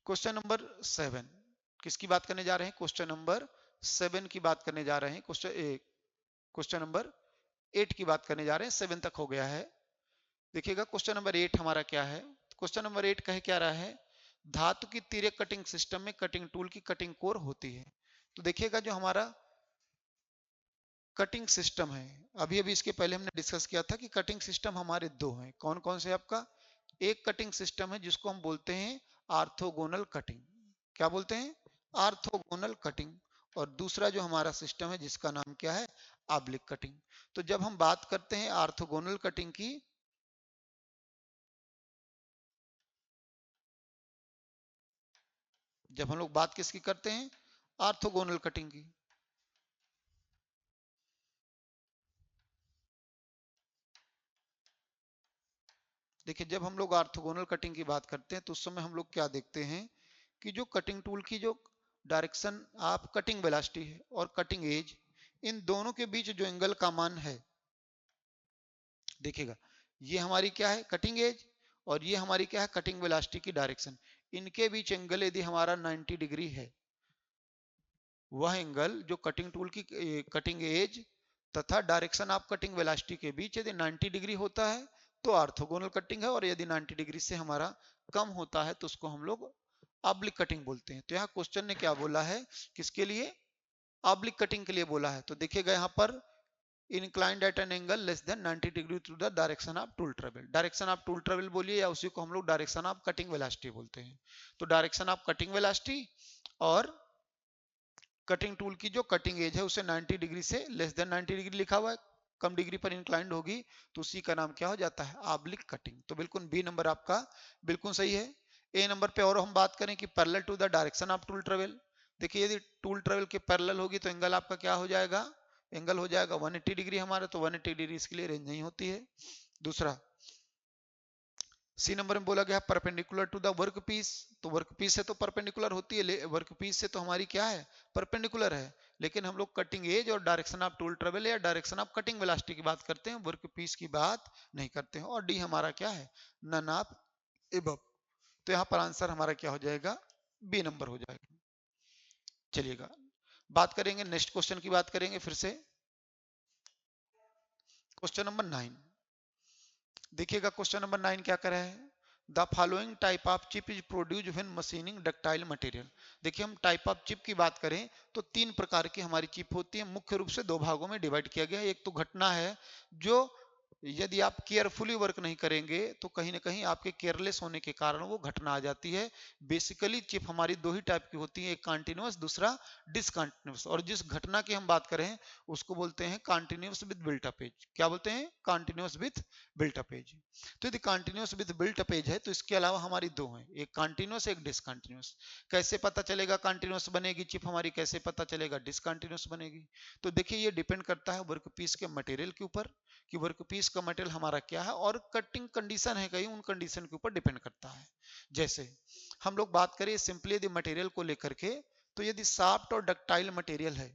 क्वेश्चन नंबर 7 किसकी बात करने जा रहे हैं, क्वेश्चन नंबर 7 की बात करने जा रहे हैं। क्वेश्चन नंबर 8 की बात करने जा रहे हैं, 7 तक हो गया है। देखिएगा क्वेश्चन नंबर 8 हमारा क्या है। क्वेश्चन नंबर 8 कहे क्या रहा है, धातु की तिर्यक कटिंग सिस्टम में कटिंग टूल की कटिंग कोर होती है। तो देखिएगा जो हमारा कटिंग सिस्टम है, अभी अभी इसके पहले हमने डिस्कस किया था कि कटिंग सिस्टम हमारे दो हैं। कौन कौन से आपका, एक कटिंग सिस्टम है जिसको हम बोलते हैं आर्थोगोनल कटिंग, क्या बोलते हैं, आर्थोगोनल कटिंग, और दूसरा जो हमारा सिस्टम है जिसका नाम क्या है, ऑब्लिक कटिंग। तो जब हम बात करते हैं आर्थोगोनल कटिंग की, जब हम लोग बात किसकी करते हैं, आर्थोगोनल कटिंग की, देखिए जब हम लोग आर्थोगोनल कटिंग की बात करते हैं तो उस समय हम लोग क्या देखते हैं कि जो कटिंग टूल की जो डायरेक्शन आप कटिंग वेलोसिटी है और कटिंग एज, इन दोनों के बीच जो एंगल का मान है, देखिएगा ये हमारी क्या है कटिंग एज और ये हमारी क्या है कटिंग वेलोसिटी की डायरेक्शन, इनके बीच एंगल यदि हमारा 90 डिग्री है, वह एंगल जो कटिंग टूल की कटिंग एज तथा डायरेक्शन ऑफ कटिंग वेलोसिटी के बीच यदि 90 डिग्री होता है तो ऑर्थोगोनल कटिंग है, और यदि 90 डिग्री से हमारा कम होता है तो उसको हम लोग ऑब्लिक कटिंग बोलते हैं। तो यहाँ क्वेश्चन ने क्या बोला है, किसके लिए, ऑब्लिक कटिंग के लिए बोला है। तो देखिएगा यहाँ पर inclined at an angle less than 90 degree through the direction of tool travel, direction of tool travel बोलिए या उसी को हम लोग डायरेक्शन ऑफ कटिंग वेलोसिटी बोलते हैं। तो डायरेक्शन ऑफ कटिंग वेलोसिटी और कटिंग टूल की जो कटिंग एज है उसे 90 डिग्री से लेस देन 90 डिग्री लिखा हुआ है, कम डिग्री पर इंक्लाइंड होगी तो उसी का नाम क्या हो जाता है, ऑब्लिक कटिंग। तो बिल्कुल बी नंबर आपका बिल्कुल सही है। ए नंबर पे और हम बात करें कि parallel to the direction of tool travel, देखिए यदि टूल ट्रेवल के पैरेलल होगी तो एंगल आपका क्या हो जाएगा, एंगल हो जाएगा 180 डिग्री हमारा, तो 180 डिग्री इसके लिए रेंज नहीं होती है। दूसरा सी नंबर में बोला गया perpendicular to the work piece, तो वर्क पीस से तो परपेंडिकुलर होती है, वर्क पीस से तो हमारी क्या है परपेंडिकुलर है, लेकिन हम लोग कटिंग एज और डायरेक्शन ऑफ टूल ट्रेवल या डायरेक्शन ऑफ कटिंग वेलोसिटी की बात करते हैं, वर्क पीस की बात नहीं करते हैं। और डी हमारा क्या है, नन ऑफ एबव। तो यहाँ पर आंसर हमारा क्या हो जाएगा, बी नंबर हो जाएगा। चलिएगा बात करेंगे नेक्स्ट क्वेश्चन की बात करेंगे फिर से, क्वेश्चन नंबर 9। देखिएगा क्वेश्चन नंबर 9 क्या कर रहा है, the following type of chip is produce when machining ductile material. देखिए हम टाइप ऑफ चिप की बात करें तो तीन प्रकार की हमारी चिप होती है, मुख्य रूप से दो भागों में डिवाइड किया गया है। एक तो घटना है, जो यदि आप केयरफुली वर्क नहीं करेंगे तो कहीं ना कहीं आपके केयरलेस होने के कारण वो घटना आ जाती है। बेसिकली चिप हमारी दो ही टाइप की होती है, एक कंटिन्यूअस दूसरा डिसकंटिन्यूअस, और जिस घटना की हम बात करें उसको बोलते हैं continuous with built up edge. क्या बोलते हैं, continuous with built up edge. तो यदि continuous with built up edge है तो इसके अलावा हमारी दो हैं, एक कंटिन्यूअस एक डिसकंटिन्यूअस। कैसे पता चलेगा कंटिन्यूअस बनेगी चिप हमारी, कैसे पता चलेगा डिसकंटिन्यूअस बनेगी, तो देखिए ये डिपेंड करता है वर्क पीस के मटेरियल के ऊपर कि वर्क पीस पीस का मटेरियल हमारा क्या है और कटिंग कंडीशन है कहीं, उन कंडीशन के ऊपर डिपेंड करता है। जैसे हम लोग बात करें सिंपली यदि मटेरियल को लेकर के, तो यदि सॉफ्ट और डक्टाइल मटेरियल है,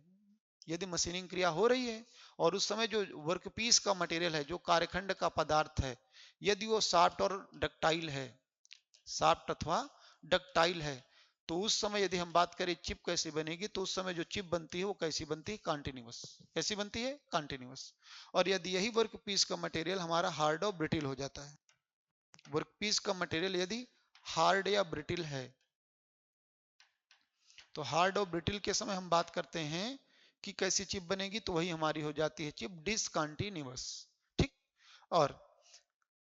यदि मशीनिंग क्रिया हो रही है और उस समय जो वर्कपीस का मटेरियल है, जो कार्यखंड का पदार्थ है, यदि वो सॉफ्ट और डक्टाइल है, सॉफ्ट अथवा डक्टाइल है, तो उस समय यदि हम बात करें चिप कैसी बनेगी, तो उस समय जो चिप बनती है वो कैसी बनती है, कंटिन्यूअस। कैसी बनती है, कंटिन्यूअस। और यदि यही वर्कपीस का मटेरियल हमारा हार्ड और ब्रिटिल हो जाता है, वर्कपीस का मटेरियल यदि हार्ड या ब्रिटिल है, तो हार्ड और ब्रिटिल के समय हम बात करते हैं कि कैसी चिप बनेगी, तो वही हमारी हो जाती है चिप डिसकंटिन्यूअस। ठीक। और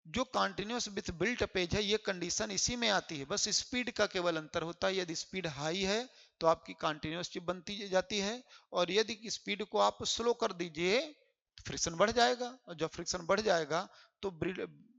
जो continuous with built up edge है, ये कंडीशन इसी में आती है, बस स्पीड का केवल अंतर होता है। यदि स्पीड हाई है तो आपकी कंटिन्यूअस चिप बनती जाती है, और यदि स्पीड को आप स्लो कर दीजिए तो फ्रिक्शन बढ़ जाएगा, और जब फ्रिक्शन बढ़ जाएगा तो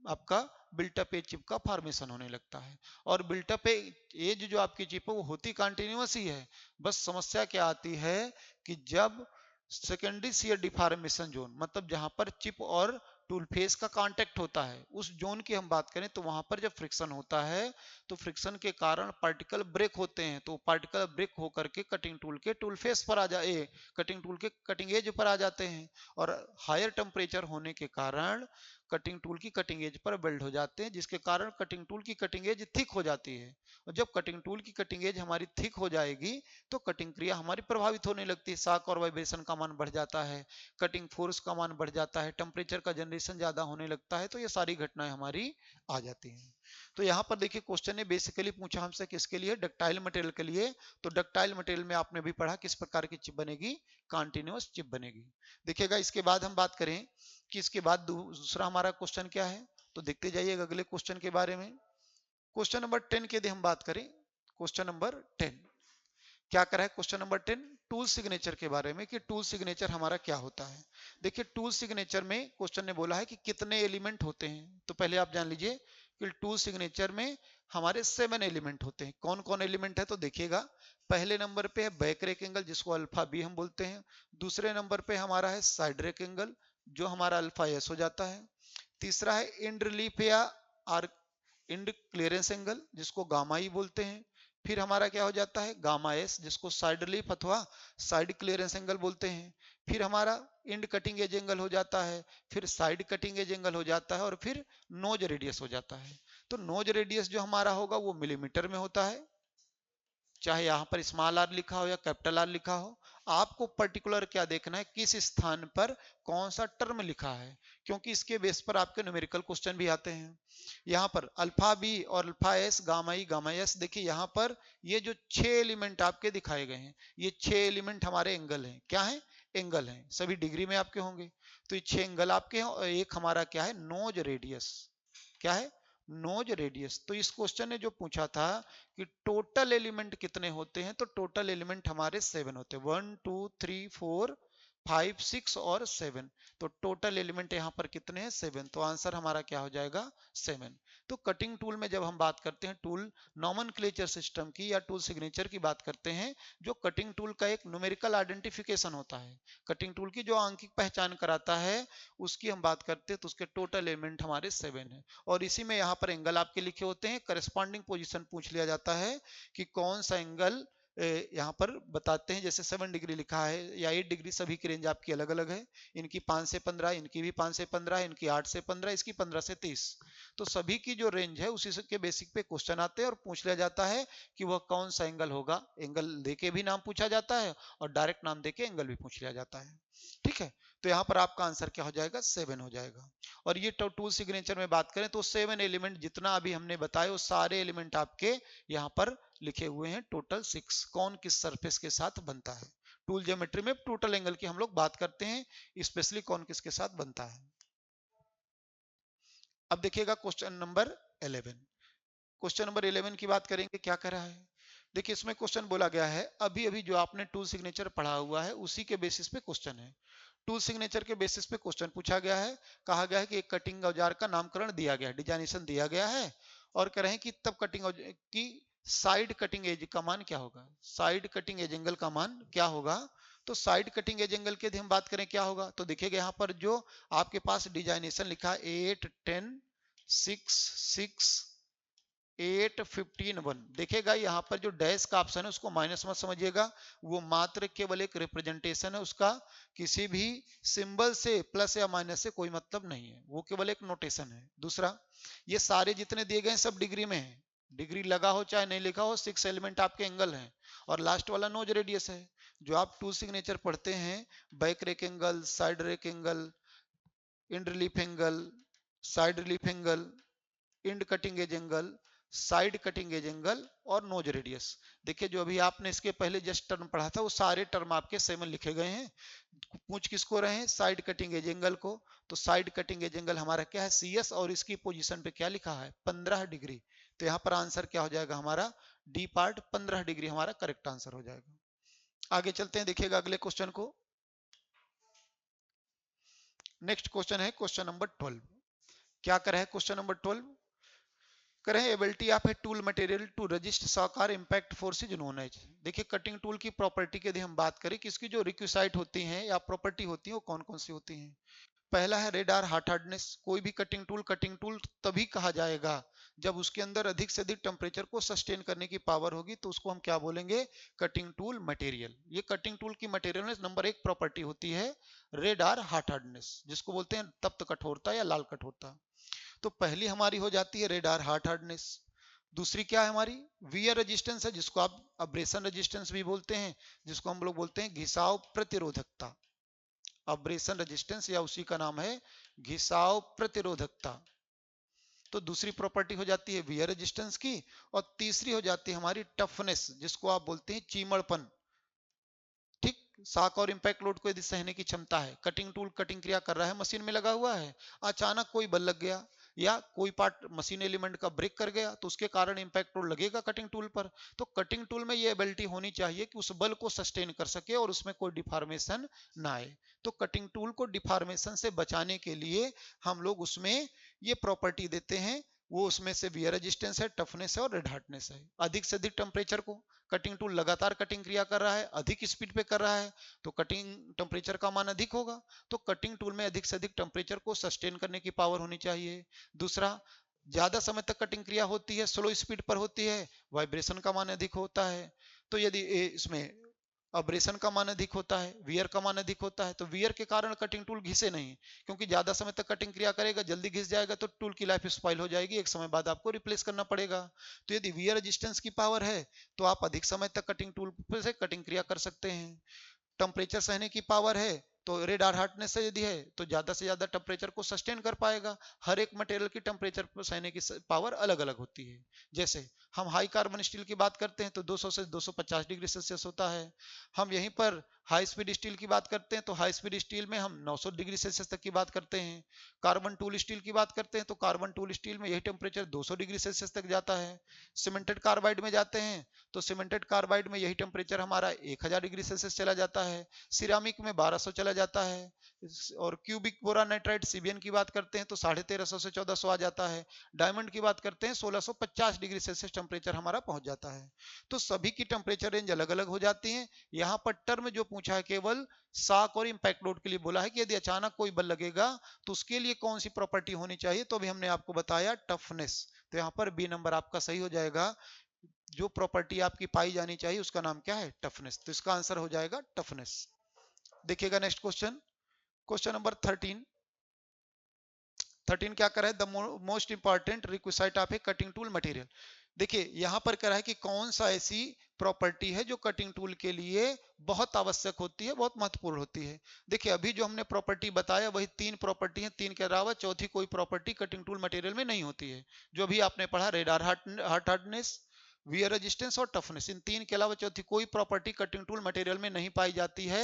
आपका बिल्टअप एज चिप का फॉर्मेशन होने लगता है। और बिल्टअप एज जो आपकी चिप है वो होती कंटिन्यूअस ही है, बस समस्या क्या आती है कि जब सेकेंडरी शियर डिफॉर्मेशन जोन, मतलब जहां पर चिप और टूल फेस का कांटेक्ट होता है, उस जोन की हम बात करें, तो वहां पर जब फ्रिक्शन होता है तो फ्रिक्शन के कारण पार्टिकल ब्रेक होते हैं, तो पार्टिकल ब्रेक होकर के कटिंग टूल के टूल फेस पर आ जाए, कटिंग टूल के कटिंग एज पर आ जाते हैं, और हायर टेम्परेचर होने के कारण कटिंग टूल की कटिंग एज पर वेल्ड हो जाते हैं, जिसके कारण कटिंग टूल की कटिंग एज थिक हो जाती है। और जब कटिंग टूल की कटिंग एज हमारी थिक हो जाएगी तो कटिंग क्रिया हमारी प्रभावित होने लगती है, शॉक और वाइब्रेशन का मान बढ़ जाता है, कटिंग फोर्स का मान बढ़ जाता है, टेम्परेचर का जनरेशन ज्यादा होने लगता है, तो ये सारी घटनाएं हमारी आ जाती हैं। तो यहाँ पर देखिए क्वेश्चन ने बेसिकली पूछा हमसे किसके लिए, डक्टाइल मटेरियल के लिए। तो डक्टाइल मटेरियल में आपने भी पढ़ा किस प्रकार की चिप बनेगी, कंटिन्यूअस चिप बनेगी। देखिएगा इसके बाद हम बात करें कि इसके बाद दूसरा हमारा क्वेश्चन क्या है, तो देखते जाइएगा अगले क्वेश्चन के बारे में। क्वेश्चन नंबर 10 के यदि हम बात करें, क्वेश्चन नंबर 10 क्या कर रहा है, क्वेश्चन नंबर 10 टूल सिग्नेचर के बारे में, कि टूल सिग्नेचर हमारा क्या होता है। देखिए टूल सिग्नेचर में क्वेश्चन ने बोला है कि कितने एलिमेंट होते हैं, तो पहले आप जान लीजिए कि टूल सिग्नेचर में हमारे 7 एलिमेंट होते हैं। कौन कौन एलिमेंट है, तो देखिएगा पहले नंबर पे है बैक रेक एंगल, जिसको अल्फा बी हम बोलते हैं। दूसरे नंबर पे हमारा है साइड रेक एंगल, जो हमारा अल्फा एस हो जाता है। तीसरा है इंड रिलीफ या आर्क इंड क्लियरेंस एंगल, जिसको गामा ई बोलते हैं। फिर हमारा क्या हो जाता है गामा एस, जिसको साइड रिलीफ अथवा साइड क्लियरेंस एंगल बोलते हैं। फिर हमारा इंड कटिंग एज एंगल हो जाता है, फिर साइड कटिंग एज एंगल हो जाता है, और फिर नोज रेडियस हो जाता है। तो नोज रेडियस जो हमारा होगा वो मिलीमीटर में होता है, चाहे यहाँ पर स्मॉल आर लिखा हो या कैपिटल आर लिखा हो। आपको पर्टिकुलर क्या देखना है, किस स्थान पर कौन सा टर्म लिखा है, क्योंकि इसके बेस पर आपके न्यूमेरिकल क्वेश्चन भी आते हैं। यहाँ पर अल्फा बी और अल्फा एस गामा ई गामा एस, देखिए यहाँ पर ये जो 6 एलिमेंट आपके दिखाए गए हैं, ये 6 एलिमेंट हमारे एंगल हैं। क्या है, एंगल हैं, सभी डिग्री में आपके होंगे। तो ये 6 एंगल आपके हैं, और एक हमारा क्या है, नोज रेडियस। क्या है, नोज रेडियस। तो इस क्वेश्चन ने जो पूछा था कि टोटल एलिमेंट कितने होते हैं, तो टोटल एलिमेंट हमारे 7 होते हैं, 1 2 3 4 5 6 और 7। तो टोटल एलिमेंट यहाँ पर कितने हैं, 7। तो आंसर हमारा क्या हो जाएगा, 7। तो कटिंग टूल में जब हम बात करते हैं टूल नॉमेनक्लेचर सिस्टम की या टूल सिग्नेचर की बात करते हैं, जो कटिंग टूल का एक न्यूमेरिकल आइडेंटिफिकेशन होता है, कटिंग टूल की जो आंकिक पहचान कराता है, उसकी हम बात करते हैं, तो उसके टोटल एलिमेंट हमारे 7 है। और इसी में यहाँ पर एंगल आपके लिखे होते हैं, करस्पॉन्डिंग पोजीशन पूछ लिया जाता है कि कौन सा एंगल यहाँ पर बताते हैं, जैसे 7 डिग्री लिखा है या 8 डिग्री, सभी की रेंज आपकी अलग अलग है। इनकी 5 से 15, इनकी भी 5 से 15, इनकी 8 से 15, इसकी 15 से 30। तो सभी की जो रेंज है उसी के बेसिक पे क्वेश्चन आते हैं और पूछ लिया जाता है कि वह कौन सा एंगल होगा। एंगल देके भी नाम पूछा जाता है और डायरेक्ट नाम देके एंगल भी पूछ लिया जाता है। ठीक है, तो यहाँ पर आपका आंसर क्या हो जाएगा, 7 हो जाएगा। और ये टूल सिग्नेचर में बात करें तो 7 एलिमेंट जितना अभी हमने बताया वो सारे एलिमेंट आपके यहाँ पर लिखे हुए हैं। टोटल 6 कौन किस सरफेस के साथ बनता है, टूल ज्योमेट्री में टोटल एंगल की हम लोग बात करते हैं, स्पेशली कौन किसके साथ बनता है। अब देखिएगा क्वेश्चन नंबर 11। क्वेश्चन नंबर 11 की बात करेंगे, क्या कर रहा है। देखिए इसमें क्वेश्चन बोला गया है, अभी अभी जो आपने टूल सिग्नेचर पढ़ा हुआ है उसी के बेसिस पे क्वेश्चन है। टूल सिग्नेचर के बेसिस पे क्वेश्चन पूछा गया है। कहा गया है कि एक कटिंग औजार का नामकरण दिया गया है, डिजाइनेशन दिया गया है, और कह रहे हैं कि तब कटिंग की साइड कटिंग एज का मान क्या होगा, साइड कटिंग एज एंगल का मान क्या होगा। तो साइड कटिंग एज एंगल की यदि हम बात करें क्या होगा, तो देखिएगा यहाँ पर जो आपके पास डिजाइनेशन लिखा है 8, 10, 6, 6, 8, 15, 1, देखेगा यहाँ पर जो डैश का ऑप्शन है उसको माइनस मत समझिएगा, वो मात्र केवल एक रिप्रेजेंटेशन है, उसका किसी भी सिंबल से प्लस या माइनस से कोई मतलब नहीं है, वो केवल एक नोटेशन है। दूसरा, ये सारे जितने दिए गए हैं सब डिग्री में है, डिग्री लगा हो चाहे नहीं लिखा हो, 6 एलिमेंट आपके एंगल हैं। और लास्ट वाला नोज रेडियस है, जो आप टू सिग्नेचर पढ़ते हैं, back rake angle, side rake angle, end relief angle, side relief angle, end cutting edge angle, side cutting edge angle और नोज रेडियस। देखिए जो अभी आपने इसके पहले जस्ट टर्म पढ़ा था वो सारे टर्म आपके सेम लिखे गए हैं। पूछ किसको रहे हैं, साइड कटिंग एज एंगल को, तो साइड कटिंग एज एंगल हमारा क्या है, CS, और इसकी पोजीशन पे क्या लिखा है, 15 डिग्री। तो यहाँ पर आंसर क्या हो जाएगा हमारा, डी पार्ट 15 डिग्री हमारा करेक्ट आंसर हो जाएगा। आगे चलते हैं, देखिएगा अगले क्वेश्चन को। नेक्स्ट क्वेश्चन है क्वेश्चन नंबर 12। क्या कर रहे हैं क्वेश्चन नंबर 12, करें ability of a tool material to resist shock और इंपैक्ट फोर्सेज नोन एज। देखिए कटिंग टूल की प्रॉपर्टी की यदि हम बात करें कि इसकी जो रिक्विसाइट होती हैं या प्रॉपर्टी होती है वो कौन कौन सी होती हैं। पहला है रेडार हार्डनेस। कोई भी कटिंग टूल तभी कहा जाएगा जब उसके अंदर अधिक से अधिक टेम्परेचर को सस्टेन करने की पावर होगी, तो उसको हम क्या बोलेंगे, कटिंग टूल मटेरियल। ये कटिंग टूल की मटेरियल में नंबर 1 प्रॉपर्टी होती है रेडार हार्डनेस, जिसको बोलते हैं तप्त कठोरता या लाल कठोरता। तो पहली हमारी हो जाती है रेडार हार्डनेस। दूसरी क्या है हमारी, वियर रेजिस्टेंस है, जिसको आप अब्रेशन रेजिस्टेंस भी बोलते हैं, जिसको हम लोग बोलते हैं घिसाव प्रतिरोधकता। अब्रेशन रेजिस्टेंस या उसी का नाम है घिसाव प्रतिरोधकता। तो दूसरी प्रॉपर्टी हो जाती है वियर रेजिस्टेंस की। और तीसरी हो जाती है हमारी टफनेस, जिसको आप बोलते हैं चीमड़पन। ठीक, शॉक और इंपैक्ट लोड को यदि सहने की क्षमता है, कटिंग टूल कटिंग क्रिया कर रहा है, मशीन में लगा हुआ है, अचानक कोई बल लग गया या कोई पार्ट मशीन एलिमेंट का ब्रेक कर गया, तो उसके कारण इंपैक्ट लोड लगेगा कटिंग टूल पर। तो कटिंग टूल में ये एबिलिटी होनी चाहिए कि उस बल को सस्टेन कर सके और उसमें कोई डिफॉर्मेशन ना आए। तो कटिंग टूल को डिफॉर्मेशन से बचाने के लिए हम लोग उसमें ये प्रॉपर्टी देते हैं, वो उसमें से वियर रेजिस्टेंस है, टफनेस है और रेड हार्डनेस है। अधिक से अधिक टेम्परेचर को कटिंग टूल लगातार कटिंग क्रिया कर रहा है, अधिक स्पीड पे कर रहा है, तो कटिंग टेम्परेचर का मान अधिक होगा। तो कटिंग टूल में अधिक से अधिक टेम्परेचर को सस्टेन करने की पावर होनी चाहिए। दूसरा, ज्यादा समय तक कटिंग क्रिया होती है, स्लो स्पीड पर होती है, वाइब्रेशन का मान अधिक होता है। तो यदि इसमें अब्रेशन का मान अधिक होता है, वियर का मान अधिक होता है, तो वियर के कारण कटिंग टूल घिसे नहीं, क्योंकि ज्यादा समय तक कटिंग क्रिया करेगा, जल्दी घिस जाएगा तो टूल की लाइफ स्पॉइल हो जाएगी, एक समय बाद आपको रिप्लेस करना पड़ेगा। तो यदि वियर रेजिस्टेंस की पावर है तो आप अधिक समय तक कटिंग टूल से कटिंग क्रिया कर सकते हैं। टेम्परेचर सहने की पावर है तो रेडार हार्डनेस से यदि है तो ज्यादा से ज्यादा टेम्परेचर को सस्टेन कर पाएगा। हर एक मटेरियल की टेम्परेचर सहने की पावर अलग अलग होती है। जैसे हम हाई कार्बन स्टील की बात करते हैं तो 200 से 250 डिग्री सेल्सियस होता है। हम यहीं पर हाई स्पीड स्टील की बात करते हैं तो हाई स्पीड स्टील में हम 900 डिग्री सेल्सियस तक की बात करते हैं। कार्बन टूल स्टील की बात करते हैं तो कार्बन टूल स्टील में यही टेम्परेचर 200 डिग्री सेल्सियस तक जाता है। सीमेंटेड कार्बाइड में जाते हैं तो सीमेंटेड कार्बाइड में यही टेम्परेचर हमारा 1000 डिग्री सेल्सियस चला जाता है। सिरामिक में 1200 चला जाता है। और क्यूबिक बोरान नाइट्राइड CBN की बात करते हैं तो 1350 से 1400 आ जाता है। डायमंड की बात करते हैं 1650 डिग्री सेल्सियस टेम्परेचर हमारा पहुंच जाता है। तो सभी की टेम्परेचर रेंज अलग अलग हो जाती है। यहाँ पर टर्म जो पूछा है केवल शॉक और इंपैक्ट लोड के लिए बोला है कि यदि अचानक कोई बल लगेगा तो उसके लिए कौन सी प्रॉपर्टी होनी चाहिए, तो अभी हमने आपको बताया टफनेस। तो यहाँ पर बी नंबर आपका सही हो जाएगा। जो प्रॉपर्टी आपकी पाई जानी चाहिए उसका नाम क्या है, टफनेस। तो इसका आंसर हो जाएगा टफनेस। देखिएगा नेक्स्ट क्वेश्चन, क्वेश्चन नंबर 13 क्या कर रहा है, the most important requisite of a cutting tool material. देखिए यहां पर कह रहा है कि कौन सा ऐसी प्रॉपर्टी है जो कटिंग टूल के लिए बहुत आवश्यक होती है, बहुत महत्वपूर्ण होती है। देखिए अभी जो हमने प्रॉपर्टी बताया वही 3 प्रॉपर्टी है, 3 के अलावा चौथी कोई प्रॉपर्टी कटिंग टूल मटेरियल में नहीं होती है। जो अभी आपने पढ़ा रेडार हार्डनेस, वियर रेजिस्टेंस और टफनेस, इन 3 के अलावा चौथी कोई प्रॉपर्टी कटिंग टूल मटेरियल में नहीं पाई जाती है।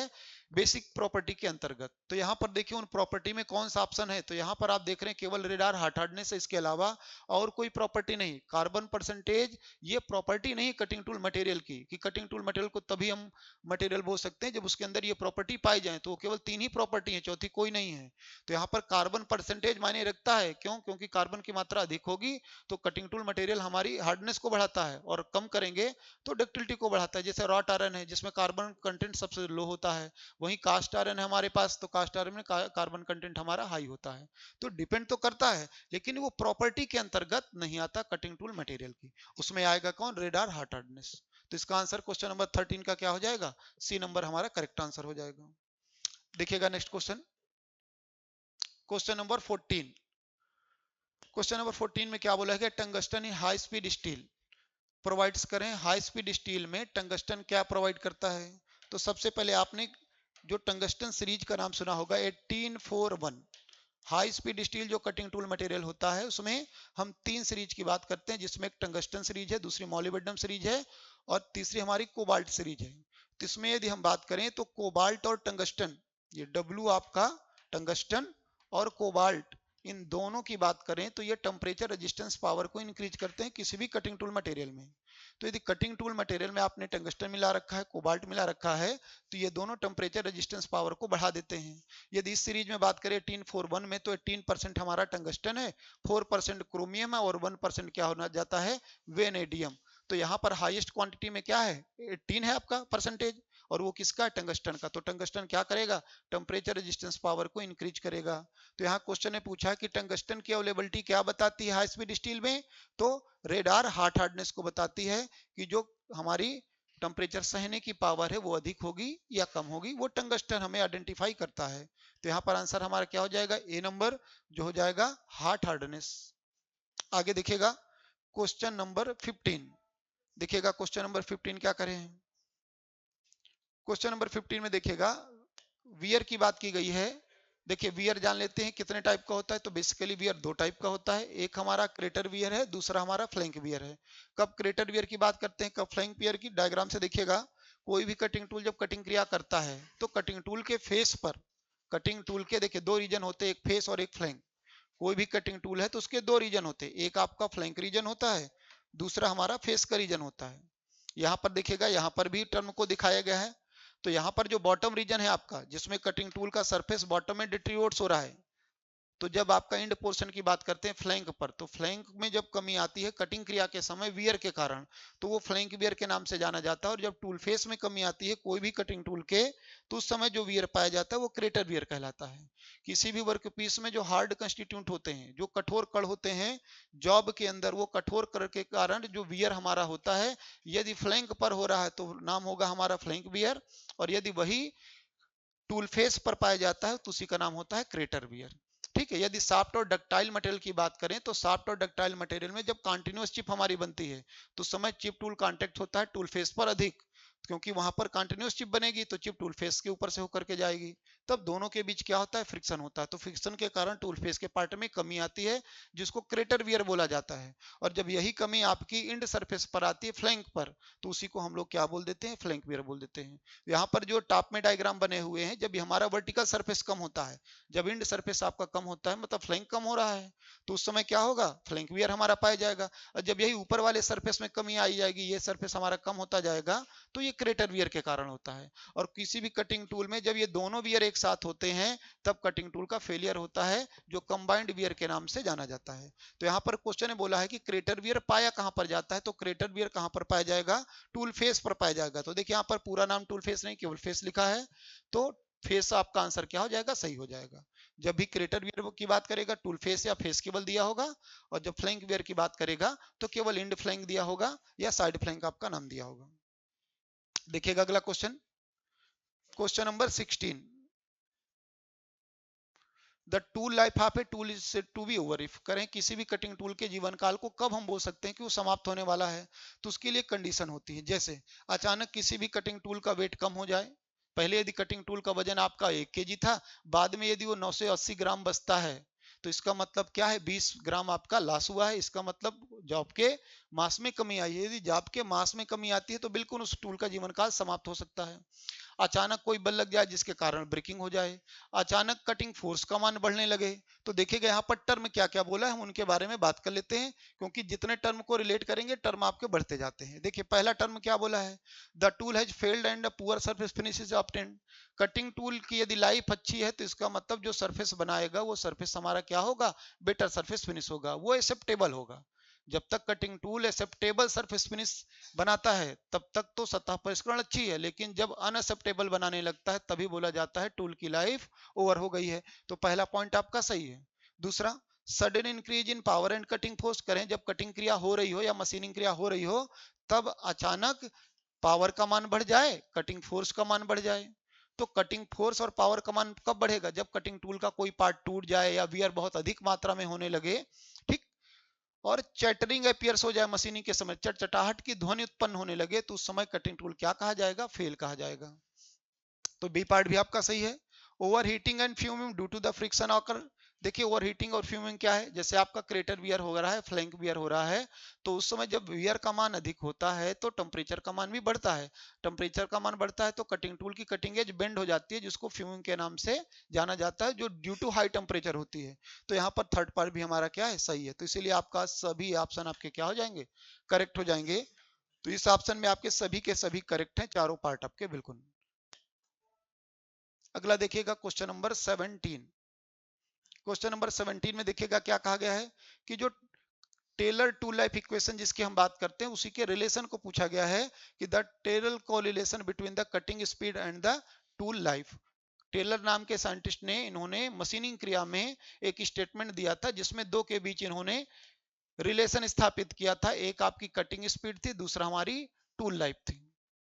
बेसिक प्रॉपर्टी के अंतर्गत। तो यहाँ पर देखिए उन प्रॉपर्टी में कौन सा ऑप्शन है, तो यहाँ पर आप देख रहे हैं केवल रेडार हार्ड हार्डनेस है, इसके अलावा और कोई प्रॉपर्टी नहीं। कार्बन परसेंटेज ये प्रॉपर्टी नहीं कटिंग टूल मटेरियल की, कि कटिंग टूल मटेरियल को तभी हम मटेरियल बोल सकते हैं जब उसके अंदर ये प्रॉपर्टी पाई जाए, तो केवल 3 ही प्रॉपर्टी है, चौथी कोई नहीं है। तो यहाँ पर कार्बन परसेंटेज मायने रखता है, क्यों? क्योंकि कार्बन की मात्रा अधिक होगी तो कटिंग टूल मटेरियल हमारी हार्डनेस को बढ़ाता है, और कम करेंगे तो डक्टिलिटी को बढ़ाता है। जैसे रॉट आयरन है जिसमें कार्बन कंटेंट सबसे लो होता है, वहीं कास्ट आयरन है हमारे पास, तो कास्ट आयरन में कार्बन कंटेंट हमारा हाई होता है। तो डिपेंड तो करता है, लेकिन वो प्रॉपर्टी के अंतर्गत नहीं आता कटिंग टूल मटेरियल की। उसमें आएगा कौन? Radar hard hardness. तो इसका आंसर क्वेश्चन नंबर 13 का क्या हो जाएगा? सी नंबर हमारा करेक्ट आंसर हो जाएगा। देखिएगा next question, question number 14। Question number 14 में क्या बोला है? टंगस्टन इन हाई स्पीड स्टील प्रोवाइड्स करें। हाई स्पीड स्टील में टंगस्टन क्या प्रोवाइड करता है? तो सबसे पहले आपने जो टंगस्टन सीरीज का नाम सुना होगा 1841, हाई स्पीड स्टील जो कटिंग टूल मटेरियल होता है उसमें हम 3 सीरीज की बात करते हैं, जिसमें एक टंगस्टन सीरीज है, दूसरी मॉलिब्डेनम सीरीज है, और तीसरी हमारी कोबाल्ट सीरीज है। तो इसमें यदि हम बात करें तो कोबाल्ट और टंगस्टन, ये डब्ल्यू आपका टंगस्टन और कोबाल्ट, इन दोनों की बात करें तो ये टेम्परेचर रेजिस्टेंस पावर को इंक्रीज करते हैं किसी भी कटिंग टूल मटेरियल में। तो यदि कटिंग टूल मटेरियल में आपने टंगस्टन मिला रखा है, कोबाल्ट मिला रखा है, तो ये दोनों टेम्परेचर रेजिस्टेंस पावर को बढ़ा देते हैं। यदि इस सीरीज में बात करें 1841 में, तो 18% हमारा टंगस्टन है, 4% क्रोमियम है, और 1% क्या होना जाता है? वेनेडियम। तो यहाँ पर हाईएस्ट क्वांटिटी में क्या है? 18 है आपका परसेंटेज, और वो किसका? टंगस्टन का। तो टंगस्टन क्या करेगा? टेम्परेचर रेजिस्टेंस पावर को इंक्रीज करेगा। तो यहाँ क्वेश्चन ने पूछा कि टंगस्टन की अवेलेबिलिटी क्या बताती है हाई स्पीड स्टील में? तो रेडार हार्ड हार्डनेस को बताती है कि जो हमारी टेम्परेचर सहने की पावर है वो अधिक होगी या कम होगी, वो टंगस्टन हमें आइडेंटिफाई करता है। तो यहाँ पर आंसर हमारा क्या हो जाएगा? ए नंबर जो हो जाएगा हार्ड हार्डनेस। आगे देखिएगा क्वेश्चन नंबर 15। देखिएगा क्वेश्चन नंबर 15 क्या करें। क्वेश्चन नंबर 15 में देखिएगा वियर की बात की गई है। देखिए वियर जान लेते हैं कितने टाइप का होता है। तो बेसिकली वियर 2 टाइप का होता है, एक हमारा क्रेटर वियर है, दूसरा हमारा फ्लैंक वियर है। कब क्रेटर वियर की बात करते हैं, कब फ्लैंक वियर की? डायग्राम से देखिएगा, कोई भी कटिंग टूल जब कटिंग क्रिया करता है तो कटिंग टूल के फेस पर, कटिंग टूल के देखिए 2 रीजन होते हैं, एक फेस और एक फ्लैंक। कोई भी कटिंग टूल है तो उसके 2 रीजन होते हैं, एक आपका फ्लैंक रीजन होता है, दूसरा हमारा फेस का रीजन होता है। यहाँ पर देखिएगा, यहाँ पर भी टर्म को दिखाया गया है। तो यहाँ पर जो बॉटम रीजन है आपका, जिसमें कटिंग टूल का सरफेस बॉटम में डिट्रीओट्स हो रहा है, तो जब आपका एंड पोर्शन की बात करते हैं फ्लैंक पर, तो फ्लैंक में जब कमी आती है कटिंग क्रिया के समय वियर के कारण, तो वो फ्लैंक वियर के नाम से जाना जाता है। और जब टूल फेस में कमी आती है कोई भी कटिंग टूल के, तो उस समय जो वियर पाया जाता है वो क्रेटर वियर कहलाता है। किसी भी वर्क पीस में जो हार्ड कंस्टिट्यूंट होते हैं, जो कठोर कण होते हैं जॉब के अंदर, वो कठोर कण के कारण जो वियर हमारा होता है, यदि फ्लैंक पर हो रहा है तो नाम होगा हमारा फ्लैंक वियर, और यदि वही टूल फेस पर पाया जाता है तो उसी का नाम होता है क्रेटर वियर। ठीक है। यदि सॉफ्ट और डक्टाइल मटेरियल की बात करें तो सॉफ्ट और डक्टाइल मटेरियल में जब कंटिन्यूअस चिप हमारी बनती है तो समय चिप टूल कांटेक्ट होता है टूल फेस पर अधिक, क्योंकि वहां पर कंटिन्यूअस चिप बनेगी तो चिप टूल फेस के ऊपर से होकर के जाएगी, तब दोनों के बीच क्या होता है? फ्रिक्शन होता है। तो फ्रिक्शन के कारण टूल फेस के पार्ट में कमी आती है, जिसको क्रेटर वियर बोला जाता है। और जब यही कमी आपकी इंड सरफेस पर आती है फ्लैंक पर, तो उसी को हम लोग क्या बोल देते हैं? फ्लैंक वियर बोल देते हैं। यहाँ पर जो टॉप में डायग्राम बने हुए हैं, जब हमारा वर्टिकल सरफेस कम होता है, जब इंड सरफेस आपका कम होता है मतलब फ्लैंक कम हो रहा है, तो उस समय क्या होगा? फ्लैंक वियर हमारा पाया जाएगा। और जब यही ऊपर वाले सरफेस में कमी आई जाएगी, ये सरफेस हमारा कम होता जाएगा, तो ये क्रेटर वियर के कारण होता है। और किसी भी कटिंग टूल में जब ये दोनों वियर एक साथ होते हैं तब कटिंग टूल का फेलियर होता है, जो कंबाइंड वियर के नाम से जाना जाता है। तो यहाँ पर क्वेश्चन ने बोला है कि क्रेटर वियर पाया कहां पर जाता है, तो क्रेटर वियर कहां पर पाया जाएगा? टूल फेस पर पाया जाएगा। तो देखिए यहाँ पर पूरा नाम टूल फेस नहीं, केवल फेस लिखा है, तो फेस आपका आंसर क्या हो जाएगा? सही हो जाएगा। जब भी क्रेटर वियर की बात करेगा टूल फेस या फेस केवल दिया होगा, और जब फ्लैंक वियर की बात करेगा तो केवल इंड फ्लैंक दिया होगा या साइड फ्लैंक आपका नाम दिया होगा। देखिएगा अगला question, question number 16। The tool life of a tool is to be over. If करें किसी भी कटिंग टूल के जीवन काल को कब हम बोल सकते हैं कि वो समाप्त होने वाला है, तो उसके लिए कंडीशन होती है। जैसे अचानक किसी भी कटिंग टूल का वेट कम हो जाए, पहले यदि कटिंग टूल का वजन आपका 1 kg था, बाद में यदि वो 980 ग्राम बचता है, तो इसका मतलब क्या है? 20 ग्राम आपका लॉस हुआ है। इसका मतलब जॉब के मास में कमी आई है। यदि जॉब के मास में कमी आती है तो बिल्कुल उस टूल का जीवन काल समाप्त हो सकता है। अचानक कोई बल लग जाए जिसके कारण ब्रेकिंग हो जाए, अचानक कटिंग फोर्स का मान बढ़ने लगे। तो देखिएगा यहाँ पर टर्म क्या क्या बोला है, हम उनके बारे में बात कर लेते हैं, क्योंकि जितने टर्म को रिलेट करेंगे टर्म आपके बढ़ते जाते हैं। देखिए पहला टर्म क्या बोला है, the tool has failed and poor surface finish is obtained. Cutting tool की यदि लाइफ अच्छी है तो इसका मतलब जो सरफेस बनाएगा वो सरफेस हमारा क्या होगा, बेटर सरफेस फिनिश होगा, वो एक्सेप्टेबल होगा। जब तक cutting tool acceptable surface finish बनाता है तब तक तो सतह परिष्करण अच्छी है, लेकिन जब अनएक्सेप्टेबल बनाने लगता है तभी बोला जाता है टूल की लाइफ ओवर हो गई है। तो पहला पॉइंट आपका सही है। दूसरा, sudden increase in power and cutting force, करें जब कटिंग क्रिया हो रही हो या मशीनिंग क्रिया हो रही हो तब अचानक पावर का मान बढ़ जाए, कटिंग फोर्स का मान बढ़ जाए। तो कटिंग फोर्स और पावर का मान कब बढ़ेगा, जब कटिंग टूल का कोई पार्ट टूट जाए या वियर बहुत अधिक मात्रा में होने लगे, ठीक, और चैटरिंग अपीयर्स हो जाए, मशीनिंग के समय चटचटाहट की ध्वनि उत्पन्न होने लगे, तो उस समय कटिंग टूल क्या कहा जाएगा, फेल कहा जाएगा। तो बी पार्ट भी आपका सही है। Over heating and fuming due to the friction occur. देखिए ओवर हीटिंग और फ्यूमिंग क्या है, जैसे आपका क्रेटर वियर हो रहा है, फ्लैंक वियर हो रहा है, तो उस समय जब वियर का मान अधिक होता है तो टेम्परेचर का मान भी बढ़ता है। टेम्परेचर का मान बढ़ता है तो कटिंग टूल की कटिंग एज बेंड हो जाती है, जिसको फ्यूमिंग के नाम से जाना जाता है, जो ड्यू टू हाई टेम्परेचर होती है। तो यहाँ पर थर्ड पार्ट भी हमारा क्या है, सही है। तो इसीलिए आपका सभी ऑप्शन आपके क्या हो जाएंगे, करेक्ट हो जाएंगे। तो इस ऑप्शन में आपके सभी के सभी करेक्ट हैं, चारों पार्ट आपके बिल्कुल। अगला देखिएगा क्वेश्चन नंबर 17। क्वेश्चन नंबर 17 में देखिएगा क्या कहा गया है कि जो टेलर टूल लाइफ इक्वेशन जिसकी हम बात करते हैं उसी के रिलेशन को पूछा गया है कि the Taylor correlation between the cutting speed and the tool life. Taylor नाम के साइंटिस्ट ने, इन्होंने मशीनिंग क्रिया में एक स्टेटमेंट दिया था जिसमें दो के बीच इन्होंने रिलेशन स्थापित किया था। एक आपकी कटिंग स्पीड थी, दूसरा हमारी टूल लाइफ थी।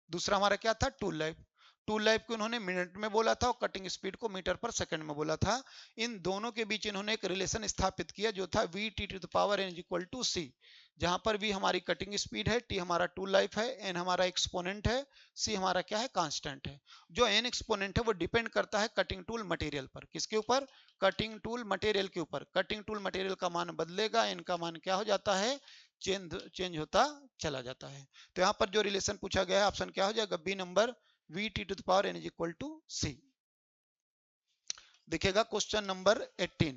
दूसरा हमारा क्या था, टूल लाइफ। टूल लाइफ को उन्होंने मिनट में बोला था और कटिंग स्पीड को मीटर पर सेकंड में बोला था। इन दोनों के बीच इन्होंने एक रिलेशन स्थापित किया जो था V T to the power N equal to C, जहां पर वी हमारी कटिंग स्पीड है, टी हमारा टूल लाइफ है, एन हमारा एक्सपोनेंट है, सी हमारा क्या है, कांस्टेंट है। जो एन एक्सपोनेंट है वो डिपेंड करता है कटिंग टूल मटेरियल पर। किसके ऊपर, कटिंग टूल मटेरियल के ऊपर। कटिंग टूल मटेरियल का मान बदलेगा, एन का मान क्या हो जाता है, चेंज होता चला जाता है। तो यहाँ पर जो रिलेशन पूछा गया है ऑप्शन क्या हो जाएगा, B number, V T to the power N is equal to C. देखिएगा क्वेश्चन नंबर 18।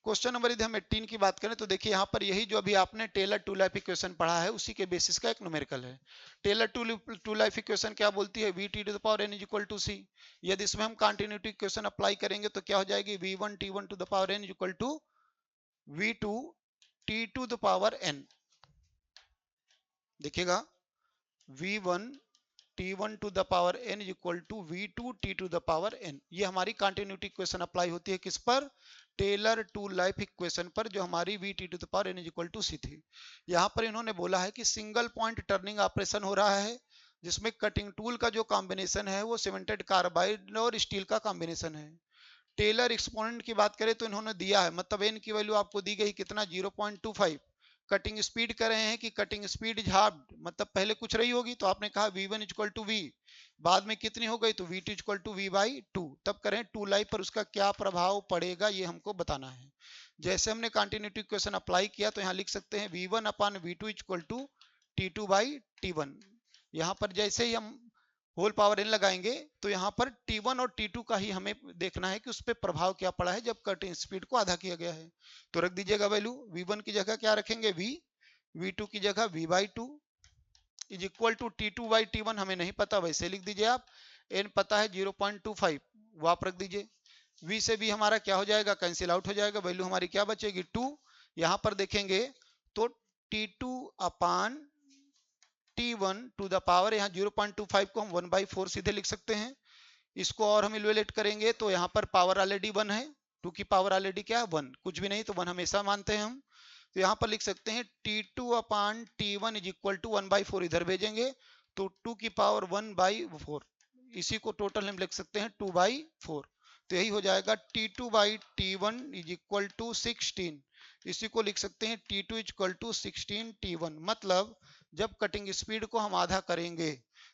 क्वेश्चन नंबर यदि हम 18 की बात करें तो देखिए यहाँ पर यही जो अभी आपने टेलर टू लाइफ इक्वेशन पढ़ा है उसी के बेसिस का एक न्यूमेरिकल है। टेलर टू लाइफ इक्वेशन क्या बोलती है, V T to the power N is equal to C. यदि इसमें हम कंटिन्यूटी इक्वेशन अप्लाई करेंगे तो क्या हो जाएगी, we one T one two the power N is equal to we to T to the power N. देखिएगा v1 t1 to the power n is equal to v2 t to the power n। ये हमारी continuity equation apply होती है किस पर, Taylor tool life equation पर, जो हमारी v t to the power n is equal to C थी। यहाँ पर इन्होंने बोला है कि सिंगल पॉइंट टर्निंग ऑपरेशन हो रहा है जिसमें कटिंग टूल का जो कॉम्बिनेशन है वो सीमेंटेड कार्बाइड और स्टील का कॉम्बिनेशन है। टेलर एक्सपोनेंट की बात करें तो इन्होंने दिया है, मतलब n की वैल्यू आपको दी गई कितना, 0.25। कटिंग स्पीड कर रहे हैं कि कटिंग स्पीड इज हाफ, मतलब पहले कुछ रही होगी तो आपने कहा v1 इक्वल टू v, बाद में कितनी हो गई तो v2 equal to v by 2। तब करें टू लाइफ पर उसका क्या प्रभाव पड़ेगा ये हमको बताना है। जैसे हमने कंटिन्यूटी इक्वेशन अप्लाई किया तो यहाँ लिख सकते हैं v1 upon v2 equal to t2 by t1। यहाँ पर जैसे ही हम होल पावर एन लगाएंगे तो यहाँ पर T1 और T2 का ही हमें देखना है कि उस पर प्रभाव क्या पड़ा है जब कटिंग स्पीड को आधा किया गया है। तो रख दीजिएगा वैल्यू, V1 की जगह क्या रखेंगे v, V2 की जगह v by 2 is equal to T2 by T1 हमें नहीं पता, वैसे लिख दीजिए आप। n पता है 0.25, वो आप रख दीजिए। v से v हमारा क्या हो जाएगा, कैंसिल आउट हो जाएगा, वैल्यू हमारी क्या बचेगी 2। यहाँ पर देखेंगे तो T2 upon T1 to the power, यहाँ 0.25 को हम 1/4 सीधे लिख सकते हैं। इसको और हम इवेलुएट करेंगे तो यहाँ पर पावर ऑलरेडी 1 है, 2 की पावर ऑलरेडी क्या है 1, कुछ भी नहीं तो 1 हमेशा मानते हैं हम। तो यहाँ पर लिख सकते हैं T2 upon T1 is equal to 1/4, इधर भेजेंगे तो 2 की पावर 1/4, इसी को टोटल हम लिख सकते हैं 2/4। तो यही हो जाएगा T2 by T1 is equal to 16, इसी को लिख सकते हैं T2 इक्वल टू 16 T1। मतलब जब कटिंग स्पीड को हम आधा करेंगे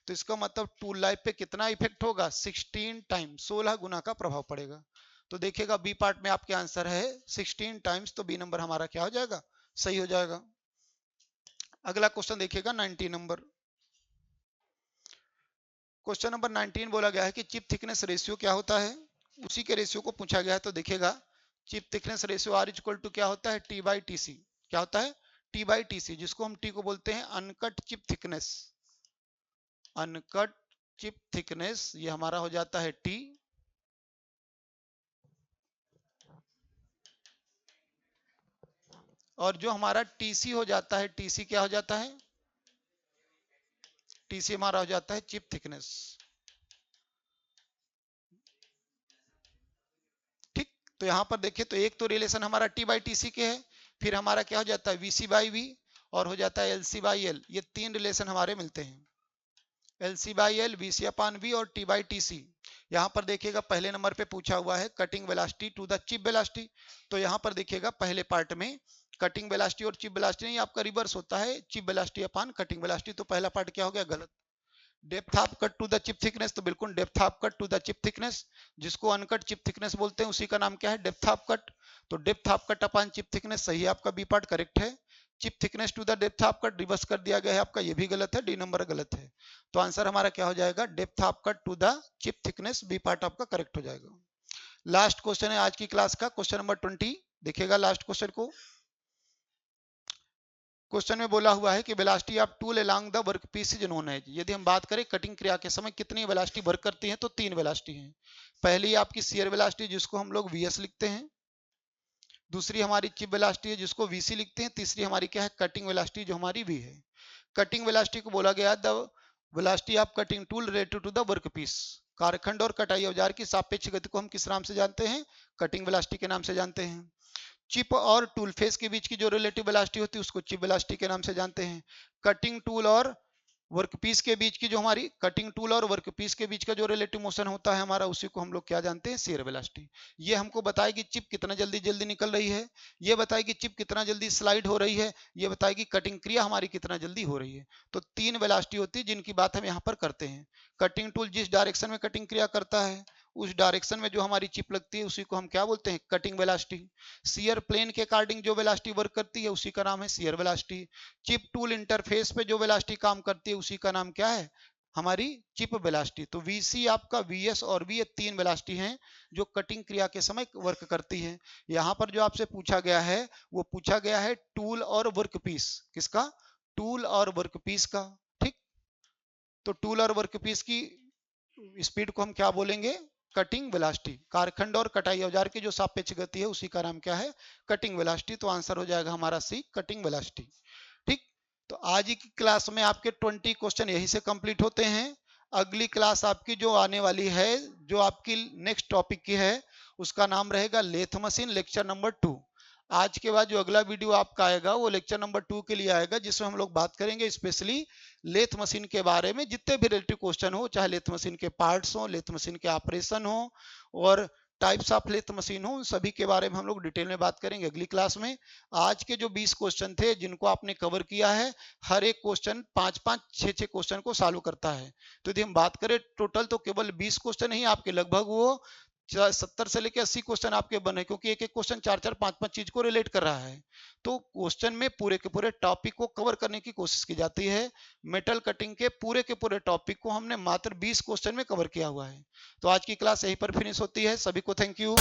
तो इसका मतलब टूल लाइफ पे कितना इफेक्ट होगा, 16 टाइम, 16 गुना का प्रभाव पड़ेगा। तो देखिएगा बी पार्ट में आपके आंसर है 16 टाइम्स, तो बी नंबर हमारा क्या हो जाएगा, सही हो जाएगा। अगला क्वेश्चन देखिएगा 19 नंबर। क्वेश्चन नंबर 19 बोला गया है कि चिप थिकनेस रेशियो क्या होता है, उसी के रेशियो को पूछा गया है। तो देखिएगा chip thickness ratio R equal to क्या होता है, टी बाई टी सी। क्या होता है, टी बाई टी सी, जिसको हम टी को बोलते हैं uncut chip thickness. Uncut chip thickness ये हमारा हो जाता है टी, और जो हमारा टीसी हो जाता है, टीसी क्या हो जाता है, टीसी हमारा हो जाता है चिप थिकनेस। ठीक, तो यहां पर देखिए तो एक तो रिलेशन हमारा टी बाई टीसी के है, फिर हमारा क्या हो जाता है वीसी बाई वी, और हो जाता है एलसी बाई एल। ये तीन रिलेशन हमारे मिलते हैं, LC by L, VC upon V और टी बाई टीसी। यहाँ पर देखिएगा पहले नंबर पे पूछा हुआ है cutting velocity to the chip velocity. तो यहाँ पर देखिएगा पहले पार्ट में कटिंग वेलोसिटी और चिप वेलोसिटी नहीं, आपका रिवर्स होता है, chip velocity upon cutting velocity. तो पहला पार्ट क्या हो गया, गलत। Depth of cut to the chip thickness, तो बिल्कुल depth of cut to the chip thickness, जिसको अनकट चिप थिकनेस बोलते हैं, उसी का नाम क्या है, डेप्थ ऑफ कट। तो depth of cut upon chip thickness सही है आपका, बी पार्ट करेक्ट है। Chip thickness to the depth of cut reverse कर दिया गया है आपका, ये भी गलत है, डी नंबर गलत है। तो आंसर हमारा क्या हो जाएगा, depth of cut to the chip thickness, B part आपका करेक्ट हो जाएगा। लास्ट क्वेश्चन है आज की क्लास का, क्वेश्चन नंबर 20। देखिएगा लास्ट क्वेश्चन को। क्वेश्चन में बोला हुआ है कि velocity of tool along the workpiece is known है। यदि हम बात करें कटिंग क्रिया के समय कितनी वेलोसिटी वर्क करती है, तो 3 वेलोसिटी है। पहली आपकी शियर वेलोसिटी, जिसको हम लोग वीएस लिखते हैं। दूसरी हमारी चिप वेलोसिटी है, जिसको वीसी लिखते हैं। तीसरी हमारी क्या है, कटिंग वेलोसिटी, जो हमारी वी है। कटिंग वेलोसिटी को बोला गया the velocity of cutting tool related to the workpiece. कारखंड और कटाई औजार की सापेक्ष गति को हम किस नाम से जानते हैं, कटिंग वेलोसिटी के नाम से जानते हैं। चिप और टूल फेस के बीच की जो रिलेटिव वेलोसिटी होती है, उसको चिप वेलोसिटी के नाम से जानते हैं। कटिंग टूल और वर्कपीस के बीच की जो हमारी कटिंग टूल और वर्कपीस के बीच का जो रिलेटिव मोशन होता है हमारा, उसी को हम लोग क्या जानते हैं, शियर वेलोसिटी। ये हमको बताएगी चिप कितना जल्दी जल्दी निकल रही है, ये बताएगी चिप कितना जल्दी स्लाइड हो रही है, ये बताएगी कटिंग क्रिया हमारी कितना जल्दी हो रही है। तो 3 वेलोसिटी होती है जिनकी बात हम यहाँ पर करते हैं। कटिंग टूल जिस डायरेक्शन में कटिंग क्रिया करता है, उस डायरेक्शन में जो हमारी चिप लगती है, उसी को हम क्या बोलते हैं, कटिंग वेलोसिटी। शियर प्लेन के अकॉर्डिंग जो वेलोसिटी वर्क करती है, उसी का नाम है shear velocity. Chip tool interface पे जो वेलोसिटी काम करती है, उसी का नाम क्या है, हमारी चिप वेलोसिटी। तो वीसी आपका, वीएस और वी, ये 3 वेलोसिटी हैं जो कटिंग क्रिया के समय वर्क करती है। यहाँ पर जो आपसे पूछा गया है, वो पूछा गया है टूल और वर्कपीस, किसका, टूल और वर्कपीस का। ठीक, तो टूल और वर्कपीस की स्पीड को हम क्या बोलेंगे, कटिंग वेलोसिटी। कारखंड और कटाई औजार की जो सापेक्ष गति है, उसी का नाम क्या है, कटिंग वेलोसिटी। तो आंसर हो जाएगा हमारा सी, कटिंग वेलोसिटी। ठीक, तो आज की क्लास में आपके 20 क्वेश्चन यही से कंप्लीट होते हैं। अगली क्लास आपकी जो आने वाली है, जो आपकी नेक्स्ट टॉपिक की है, उसका नाम रहेगा लेथ मशीन, लेक्चर नंबर 2। आज के बाद जो अगला वीडियो आपका आएगा, वो लेक्चर नंबर 2 के लिए आएगा, जिसमें हम लोग बात करेंगे स्पेशली लेथ मशीन के बारे में। जितने भी रिलेटिव क्वेश्चन हो, चाहे लेथ मशीन के पार्ट्स हो, लेथ मशीन के ऑपरेशन हो, और टाइप्स ऑफ लेथ मशीन हो, उन सभी के बारे में हम लोग डिटेल में बात करेंगे अगली क्लास में। आज के जो 20 क्वेश्चन थे जिनको आपने कवर किया है, हर एक क्वेश्चन 5-5, 6-6 क्वेश्चन को सॉल्व करता है। तो यदि हम बात करें टोटल, तो केवल 20 क्वेश्चन ही आपके लगभग वो 70 से लेकर 80 क्वेश्चन आपके बने, क्योंकि एक एक क्वेश्चन 4-4, 5-5 चीज को रिलेट कर रहा है। तो क्वेश्चन में पूरे के पूरे टॉपिक को कवर करने की कोशिश की जाती है। मेटल कटिंग के पूरे टॉपिक को हमने मात्र 20 क्वेश्चन में कवर किया हुआ है। तो आज की क्लास यहीं पर फिनिश होती है। सभी को थैंक यू।